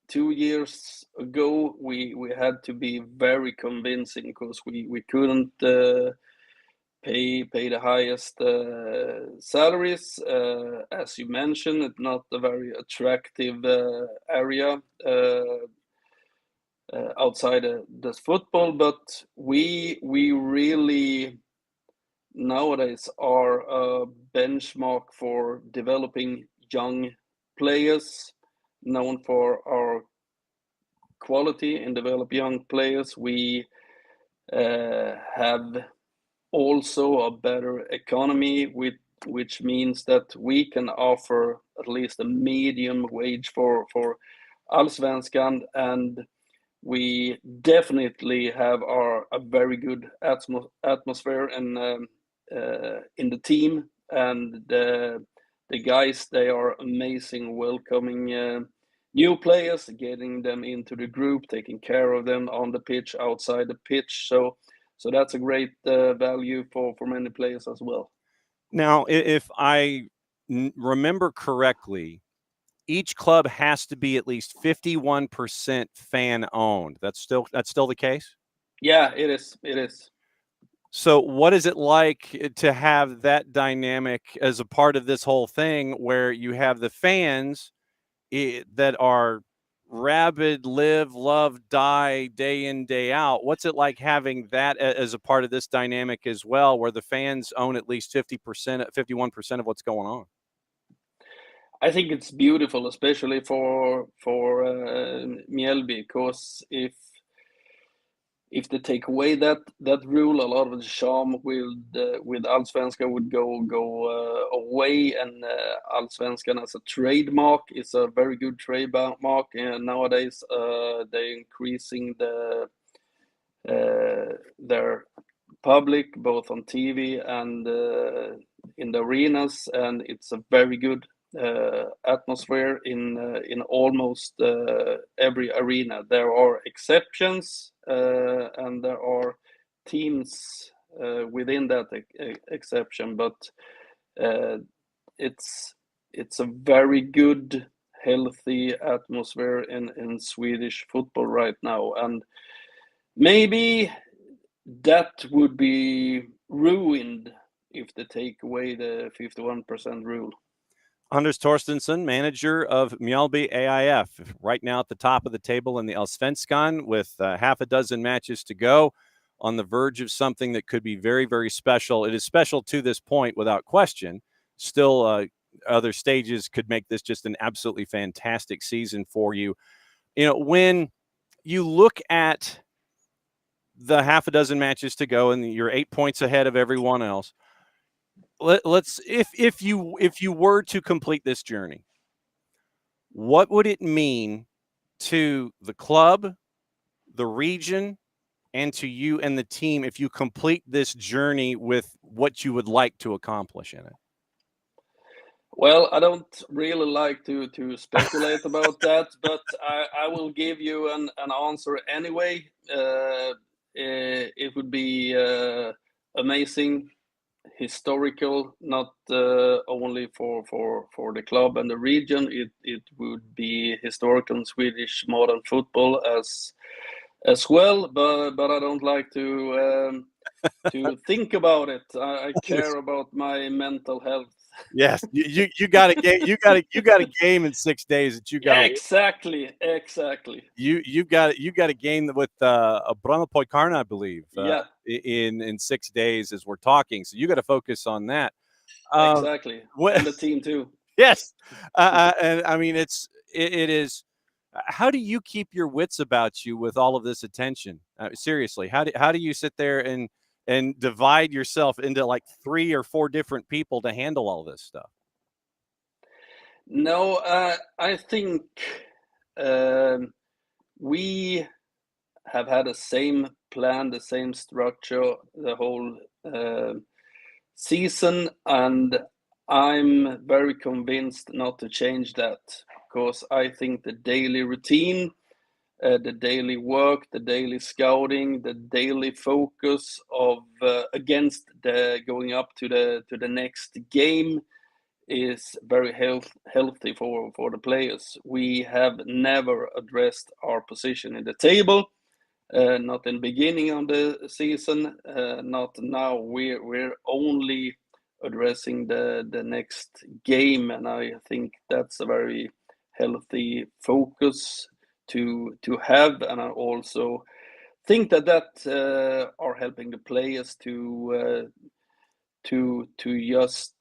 2 years ago, we had to be very convincing because we couldn't pay the highest salaries. As you mentioned, it's not a very attractive area outside the football, but we really nowadays are a benchmark for developing young players, known for our quality and develop young players. We have also a better economy, which means that we can offer at least a medium wage for Allsvenskan, and we definitely have a very good atmosphere in the team, and the guys, they are amazing, welcoming new players, getting them into the group, taking care of them on the pitch, outside the pitch. So that's a great value for many players as well. Now, if I remember correctly, each club has to be at least 51% fan owned. That's still the case? Yeah, it is. So what is it like to have that dynamic as a part of this whole thing, where you have the fans that are rabid, live, love, die, day in, day out? What's it like having that as a part of this dynamic as well, where the fans own at least 50%, 51% of what's going on? I think it's beautiful, especially for Mjallby, because if they take away that rule, a lot of the charm with Allsvenskan would go away, and Allsvenskan as a trademark is a very good trademark. And nowadays, they're increasing their public both on TV and in the arenas, and it's a very good atmosphere in almost every arena. There are exceptions, and there are teams within that exception, but it's a very good, healthy atmosphere in Swedish football right now, and maybe that would be ruined if they take away the 51% rule. Anders Torstensson, manager of Mjallby AIF, right now at the top of the table in the Allsvenskan with half a dozen matches to go, on the verge of something that could be very, very special. It is special to this point, without question. Still, other stages could make this just an absolutely fantastic season for you. You know, when you look at the half a dozen matches to go and you're 8 points ahead of everyone else, let's if you were to complete this journey, what would it mean to the club, the region, and to you and the team if you complete this journey with what you would like to accomplish in it? Well, I don't really like to speculate about that, but I will give you an answer anyway. It would be amazing, historical, not only for the club and the region. It would be historical in Swedish modern football as well, but I don't like to think about it. I care about my mental health. Yes, you got a game. You got a game in 6 days that you got. Exactly. You got a game with a Brahma, I believe. Yeah. In 6 days as we're talking. So you got to focus on that. Exactly. And the team too. Yes, and I mean it is. How do you keep your wits about you with all of this attention? Seriously, how do you sit there and divide yourself into like 3 or 4 different people to handle all this stuff? No, I think we have had the same plan, the same structure, the whole season, and I'm very convinced not to change that, because I think the daily routine, the daily work, the daily scouting, the daily focus of against the going up to the next game is very healthy for the players. We have never addressed our position in the table, not in the beginning of the season, not now. We're only addressing the next game, and I think that's a very healthy focus to have, and I also think that are helping the players to just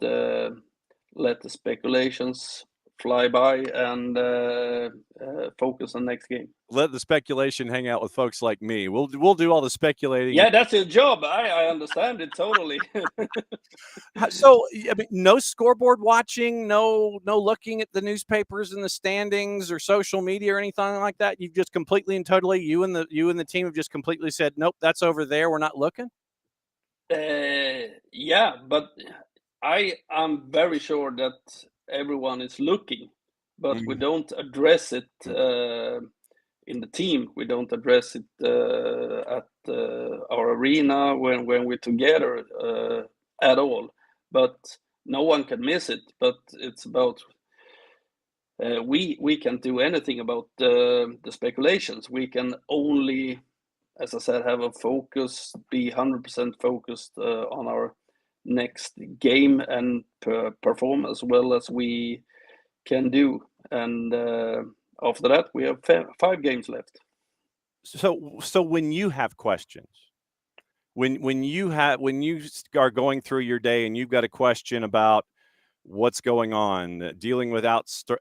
let the speculations fly by and focus on next game. Let the speculation hang out with folks like me. We'll do all the speculating. Yeah, that's your job. I understand it totally. So, I mean, no scoreboard watching, no looking at the newspapers and the standings or social media or anything like that. You've just completely and totally, you and the team have just completely said, nope, that's over there. We're not looking. Yeah, but I'm very sure that everyone is looking, but we don't address it in the team. We don't address it at our arena when we're together at all. But no one can miss it. But it's about we can't do anything about the speculations. We can only, as I said, have a focus, be 100% focused on our next game and perform as well as we can do. And after that, we have 5 games left. So when you have questions, when you are going through your day and you've got a question about what's going on, dealing with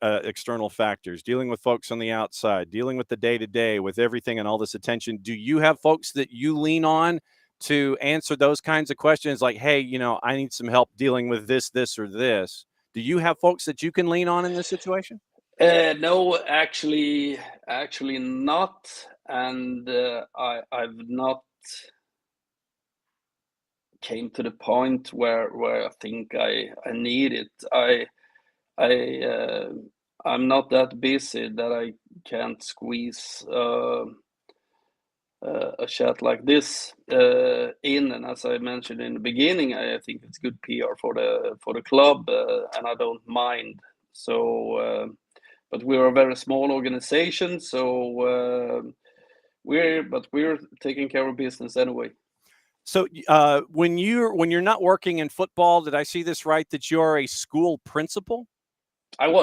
external factors, dealing with folks on the outside, dealing with the day-to-day, with everything and all this attention, do you have folks that you lean on to answer those kinds of questions? Like, hey, I need some help dealing with this, or this. Do you have folks that you can lean on in this situation? No, actually not. And I've not came to the point where I think I need it. I'm not that busy that I can't squeeze a chat like this in. And as I mentioned in the beginning, I think it's good PR for the club, and I don't mind. So, but we're a very small organization, so we're taking care of business anyway. So when you're not working in football, did I see this right, that you're a school principal? I'm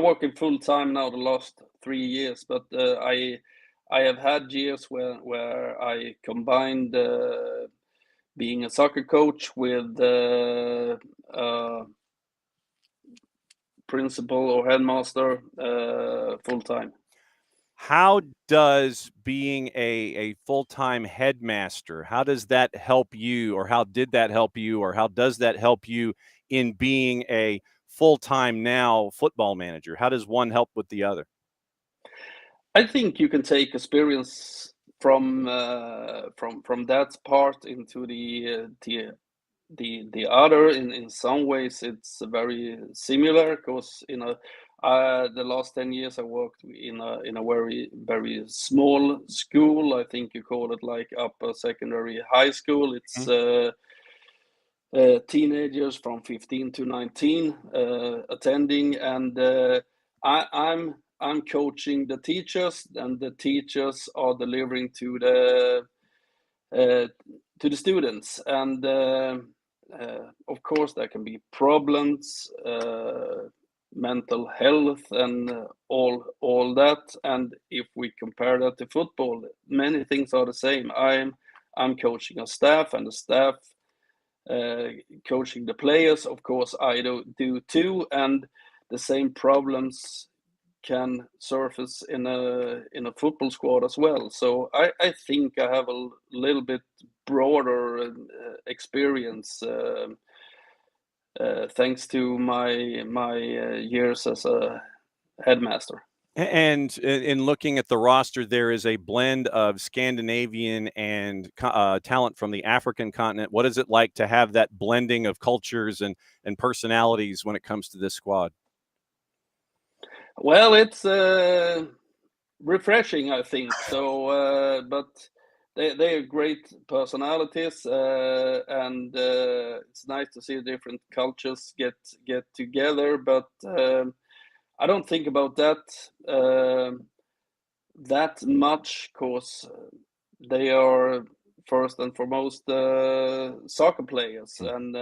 working full time now the last 3 years, but I have had years where I combined being a soccer coach with principal or headmaster full time. How does being a full-time headmaster, how does that help you, or how did that help you, or how does that help you in being a full-time now football manager? How does one help with the other? I think you can take experience from that part into the other. In some ways it's very similar, because the last 10 years I worked in a very, very small school. I think you call it like upper secondary high school. It's teenagers from 15 to 19 attending, and I'm coaching the teachers, and the teachers are delivering to the students. And of course there can be problems, mental health and all that. And if we compare that to football, many things are the same. I'm coaching a staff, and the staff coaching the players. Of course I do too, and the same problems can surface in a football squad as well. So I think I have a little bit broader experience thanks to my years as a headmaster. And in looking at the roster, there is a blend of Scandinavian and talent from the African continent. What is it like to have that blending of cultures and personalities when it comes to this squad? Well, it's refreshing, I think. So, but they are great personalities, and it's nice to see different cultures get together. But I don't think about that much, because they are first and foremost soccer players and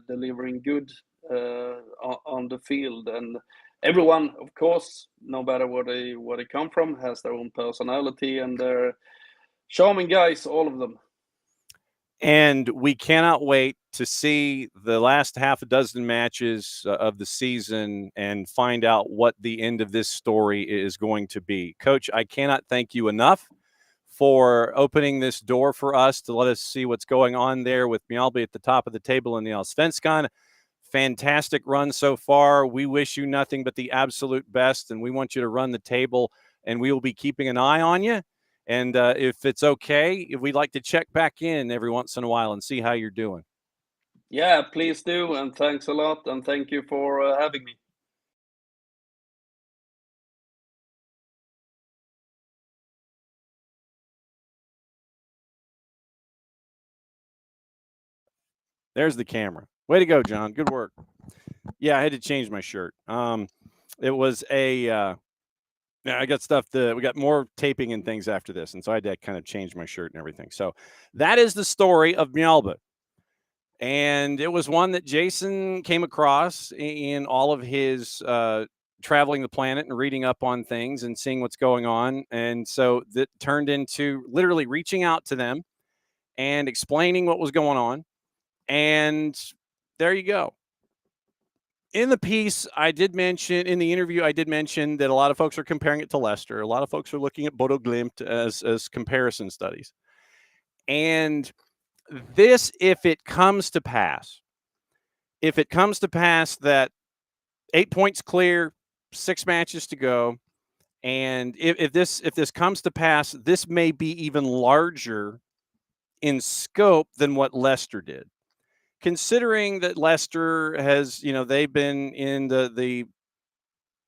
delivering good on the field. And everyone, of course, no matter where they come from, has their own personality, and they're charming guys, all of them. And we cannot wait to see the last half a dozen matches of the season and find out what the end of this story is going to be. Coach, I cannot thank you enough for opening this door for us to let us see what's going on there with Mjallby at the top of the table in the Allsvenskan. Fantastic run so far. We wish you nothing but the absolute best, and we want you to run the table, and we will be keeping an eye on you. And if it's okay, we'd like to check back in every once in a while and see how you're doing. Yeah, please do, and thanks a lot, and thank you for having me. There's the camera. Way to go, John. Good work. Yeah, I had to change my shirt. It was a I got stuff we got more taping and things after this, and so I had to kind of change my shirt and everything. So that is the story of Mjallby. And it was one that Jason came across in all of his traveling the planet and reading up on things and seeing what's going on. And so that turned into literally reaching out to them and explaining what was going on. And there you go. In the piece, I did mention, in the interview, I did mention that a lot of folks are comparing it to Leicester. A lot of folks are looking at Bodo Glimt as comparison studies. And this, if it comes to pass that 8 points clear, 6 matches to go, and if this comes to pass, this may be even larger in scope than what Leicester did. Considering that Leicester has, they've been in the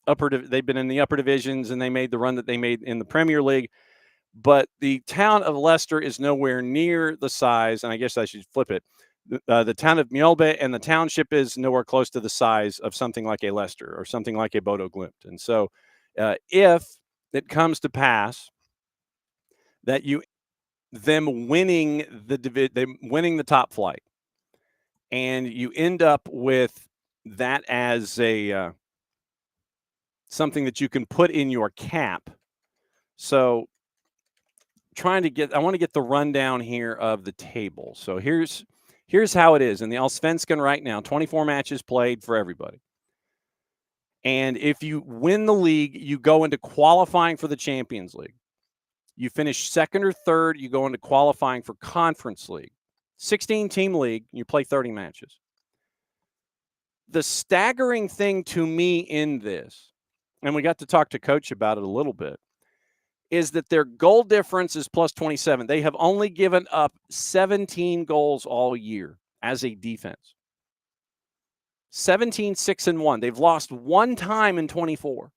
upper divisions, and they made the run that they made in the Premier League. But the town of Leicester is nowhere near the size, and I guess I should flip it. The town of Mjallby and the township is nowhere close to the size of something like a Leicester or something like a Bodo Glimt. And so if it comes to pass that them winning the top flight, and you end up with that as a something that you can put in your cap. So I want to get the rundown here of the table. So here's how it is in the Allsvenskan right now. 24 matches played for everybody. And if you win the league, you go into qualifying for the Champions League. You finish second or third, you go into qualifying for Conference League. 16-team league, you play 30 matches. The staggering thing to me in this, and we got to talk to Coach about it a little bit, is that their goal difference is plus 27. They have only given up 17 goals all year as a defense. 17, 6-1. They've lost one time in 24.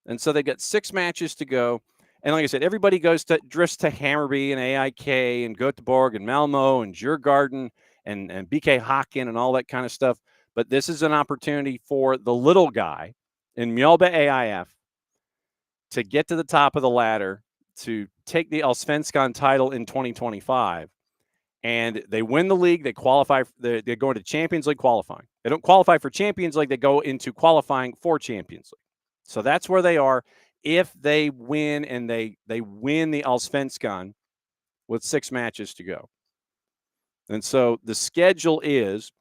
And so they got 6 matches to go. And like I said, everybody drifts to Hammarby and AIK and Göteborg and Malmo and Djurgården and BK Häcken and all that kind of stuff. But this is an opportunity for the little guy in Mjallby AIF to get to the top of the ladder, to take the Allsvenskan title in 2025. And they win the league. They qualify. They go into Champions League qualifying. They don't qualify for Champions League. They go into qualifying for Champions League. So that's where they are. If they win, and they win the Allsvenskan with 6 matches to go. And so the schedule is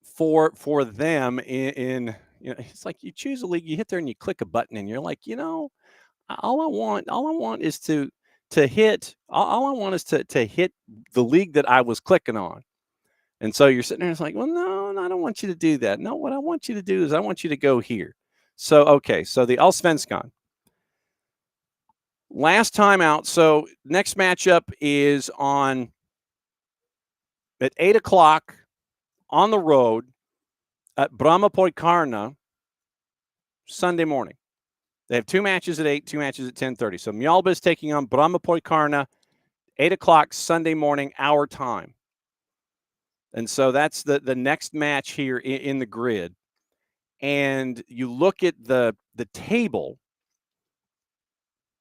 for them in it's like you choose a league, you hit there and you click a button, and you're like, all I want is to hit the league that I was clicking on. And so you're sitting there and it's like, well, no, I don't want you to do that. No, what I want you to do is I want you to go here. So, okay. So the Allsvenskan. Last time out. So next matchup is at 8:00 on the road at Brahmapoikarna Sunday morning. They have 2 matches at 8, 2 matches at 10:30. So Mjallby is taking on Brahmapoikarna, 8 o'clock Sunday morning, our time. And so that's the next match here in the grid. And you look at the table,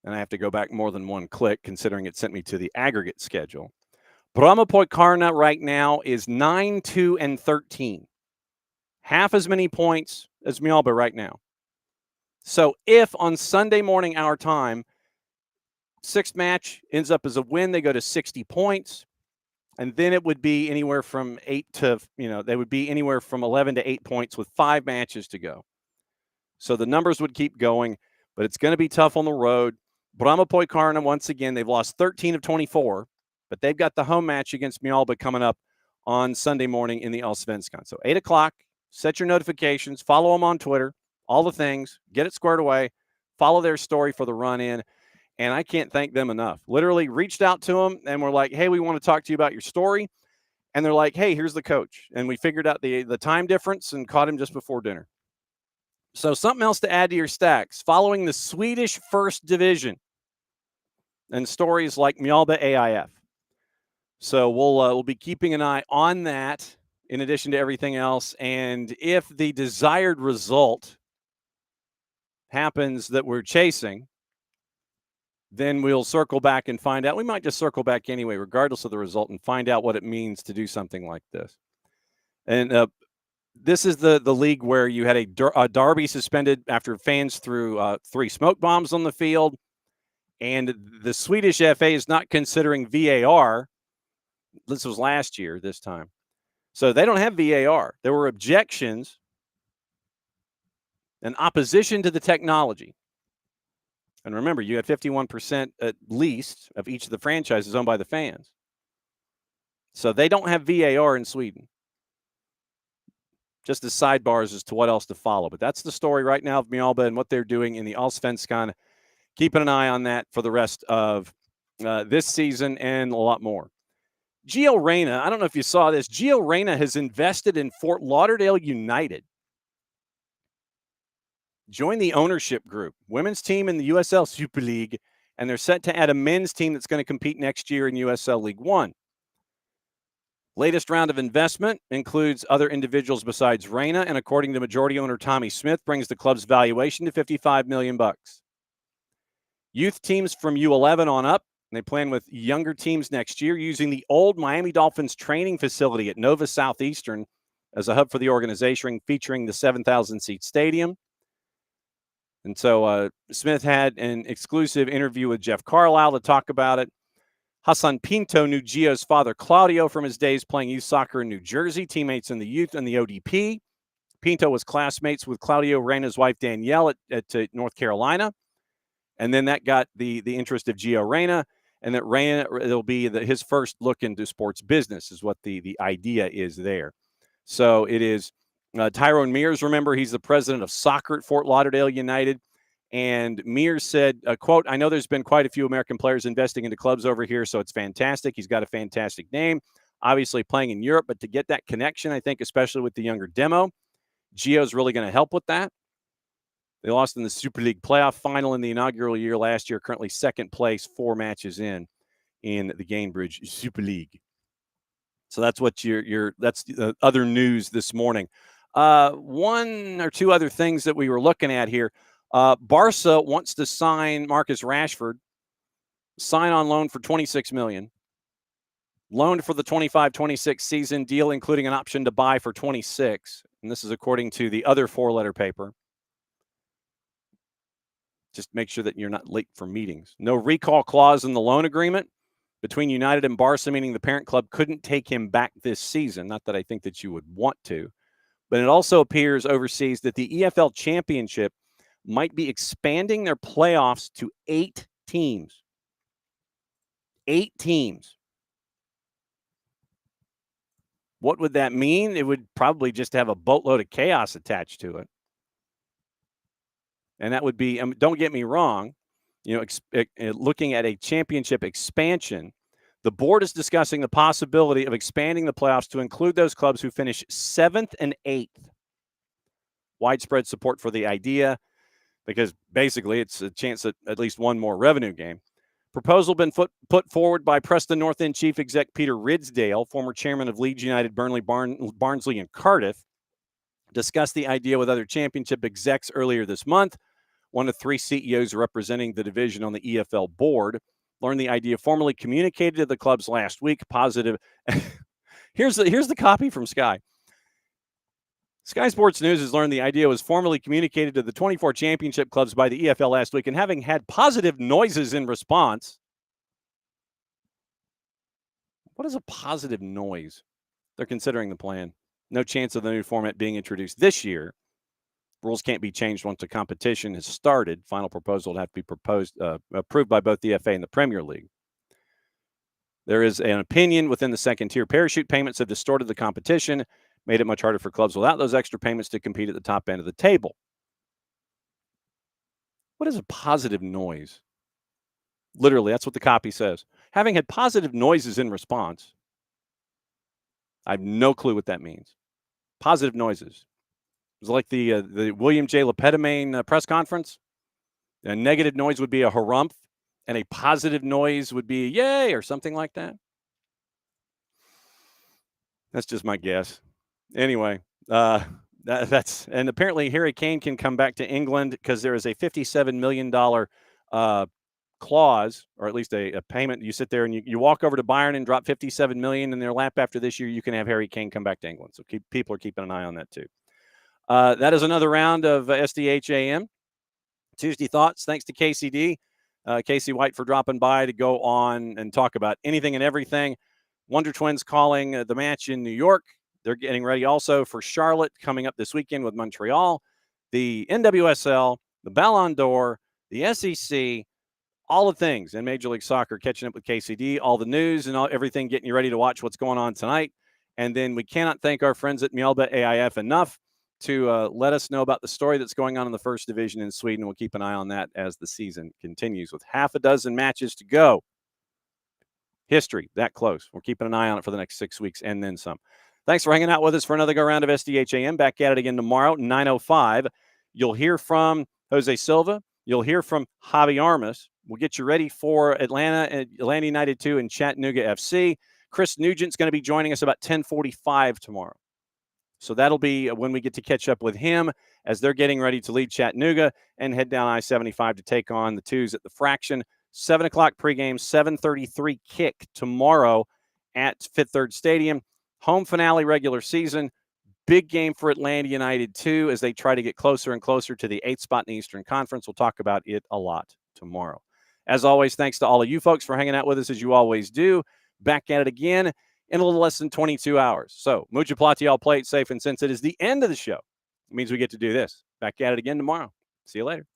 and I have to go back more than one click considering it sent me to the aggregate schedule. Brahmapoikarna right now is 9-2-13. Half as many points as Mjallby right now. So if on Sunday morning our time, 6th match ends up as a win, they go to 60 points. And then it would be anywhere from 8 to, they would be anywhere from 11 to 8 points with 5 matches to go. So the numbers would keep going, but it's going to be tough on the road. Brahmapoikarna, once again, they've lost 13 of 24, but they've got the home match against Mjallby coming up on Sunday morning in the Allsvenskan. So 8 o'clock, set your notifications, follow them on Twitter, all the things, get it squared away, follow their story for the run-in. And I can't thank them enough. Literally reached out to them and we're like, hey, we want to talk to you about your story. And they're like, hey, here's the coach. And we figured out the time difference and caught him just before dinner. So something else to add to your stacks. Following the Swedish First Division and stories like Mjallby AIF. So we'll be keeping an eye on that in addition to everything else. And if the desired result happens that we're chasing, then we'll circle back and find out. We might just circle back anyway, regardless of the result, and find out what it means to do something like this. And this is the league where you had a derby suspended after fans threw 3 smoke bombs on the field. And the Swedish FA is not considering VAR. This was last year, this time. So they don't have VAR. There were objections and opposition to the technology. And remember, you had 51% at least of each of the franchises owned by the fans. So they don't have VAR in Sweden. Just as sidebars as to what else to follow. But that's the story right now of Mjallby and what they're doing in the Allsvenskan. Keeping an eye on that for the rest of this season and a lot more. Gio Reyna, I don't know if you saw this. Gio Reyna has invested in Fort Lauderdale United. Join the ownership group, women's team in the USL Super League, and they're set to add a men's team that's going to compete next year in USL League One. Latest round of investment includes other individuals besides Reyna, and according to majority owner Tommy Smith, brings the club's valuation to $55 million. Youth teams from U11 on up, and they plan with younger teams next year using the old Miami Dolphins training facility at Nova Southeastern as a hub for the organization, featuring the 7,000-seat stadium. And so Smith had an exclusive interview with Jeff Carlisle to talk about it. Hassan Pinto knew Gio's father, Claudio, from his days playing youth soccer in New Jersey, teammates in the youth and the ODP. Pinto was classmates with Claudio Reyna's wife, Danielle, at North Carolina. And then that got the interest of Gio Reyna, and that Reyna, it'll be his first look into sports business is what the idea is there. So it is Tyrone Mears, remember, he's the president of soccer at Fort Lauderdale United. And Mears said, quote, I know there's been quite a few American players investing into clubs over here, so it's fantastic. He's got a fantastic name, obviously playing in Europe, but to get that connection, I think, especially with the younger demo, Gio's really going to help with that. They lost in the Super League playoff final in the inaugural year last year, currently 2nd place, 4 matches in the Gainbridge Super League. So that's what that's the other news this morning. 1 or 2 other things that we were looking at here. Barca wants to sign Marcus Rashford, sign on loan for $26 million. Loaned for the 25-26 season, deal including an option to buy for 26. And this is according to the other 4-letter paper. Just make sure that you're not late for meetings. No recall clause in the loan agreement between United and Barca, meaning the parent club couldn't take him back this season. Not that I think that you would want to. But it also appears overseas that the EFL Championship might be expanding their playoffs to 8 teams. 8 teams. What would that mean? It would probably just have a boatload of chaos attached to it. And that would be, don't get me wrong, looking at a championship expansion, the board is discussing the possibility of expanding the playoffs to include those clubs who finish 7th and 8th. Widespread support for the idea. because basically it's a chance at least one more revenue game. Proposal been put forward by Preston North End Chief Exec Peter Ridsdale, former chairman of Leeds United, Burnley, Barnsley, and Cardiff. Discussed the idea with other championship execs earlier this month. One of 3 CEOs representing the division on the EFL board learned the idea formally communicated to the clubs last week. Positive. Here's the copy from Sky. Sky Sports News has learned the idea was formally communicated to the 24 championship clubs by the EFL last week, and having had positive noises in response. What is a positive noise? They're considering the plan. No chance of the new format being introduced this year. Rules can't be changed once the competition has started. Final proposal will have to be approved by both the FA and the Premier League. There is an opinion within the second tier. Parachute payments have distorted the competition, made it much harder for clubs without those extra payments to compete at the top end of the table. What is a positive noise? Literally, that's what the copy says. Having had positive noises in response, I have no clue what that means. Positive noises. It was like the William J. Lepedemain press conference. A negative noise would be a harumph, and a positive noise would be yay or something like that. That's just my guess. Anyway, that's and apparently Harry Kane can come back to England because there is a $57 million clause, or at least a payment. You sit there and you walk over to Bayern and drop $57 million in their lap after this year. You can have Harry Kane come back to England. So people are keeping an eye on that too. That is another round of SDH AM. Tuesday Thoughts. Thanks to KCD, Kacey White, for dropping by to go on and talk about anything and everything. Wonder Twins calling the match in New York. They're getting ready also for Charlotte coming up this weekend with Montreal. The NWSL, the Ballon d'Or, the SEC, all the things in Major League Soccer, catching up with KCD, all the news and everything, getting you ready to watch what's going on tonight. And then we cannot thank our friends at Mjallby AIF enough to let us know about the story that's going on in the first division in Sweden. We'll keep an eye on that as the season continues with half a dozen matches to go. History that close. We're keeping an eye on it for the next 6 weeks and then some. Thanks for hanging out with us for another go-round of SDH AM. Back at it again tomorrow, 9:05. You'll hear from Jose Silva. You'll hear from Javi Armas. We'll get you ready for Atlanta United 2 and Chattanooga FC. Chris Nugent's going to be joining us about 10:45 tomorrow. So that'll be when we get to catch up with him as they're getting ready to lead Chattanooga and head down I-75 to take on the Twos at the Fraction. 7 o'clock pregame, 7:33 kick tomorrow at Fifth Third Stadium. Home finale regular season. Big game for Atlanta United, too, as they try to get closer and closer to the 8th spot in the Eastern Conference. We'll talk about it a lot tomorrow. As always, thanks to all of you folks for hanging out with us as you always do. Back at it again in a little less than 22 hours. So, mucha plati, all play it safe, and since it is the end of the show, it means we get to do this. Back at it again tomorrow. See you later.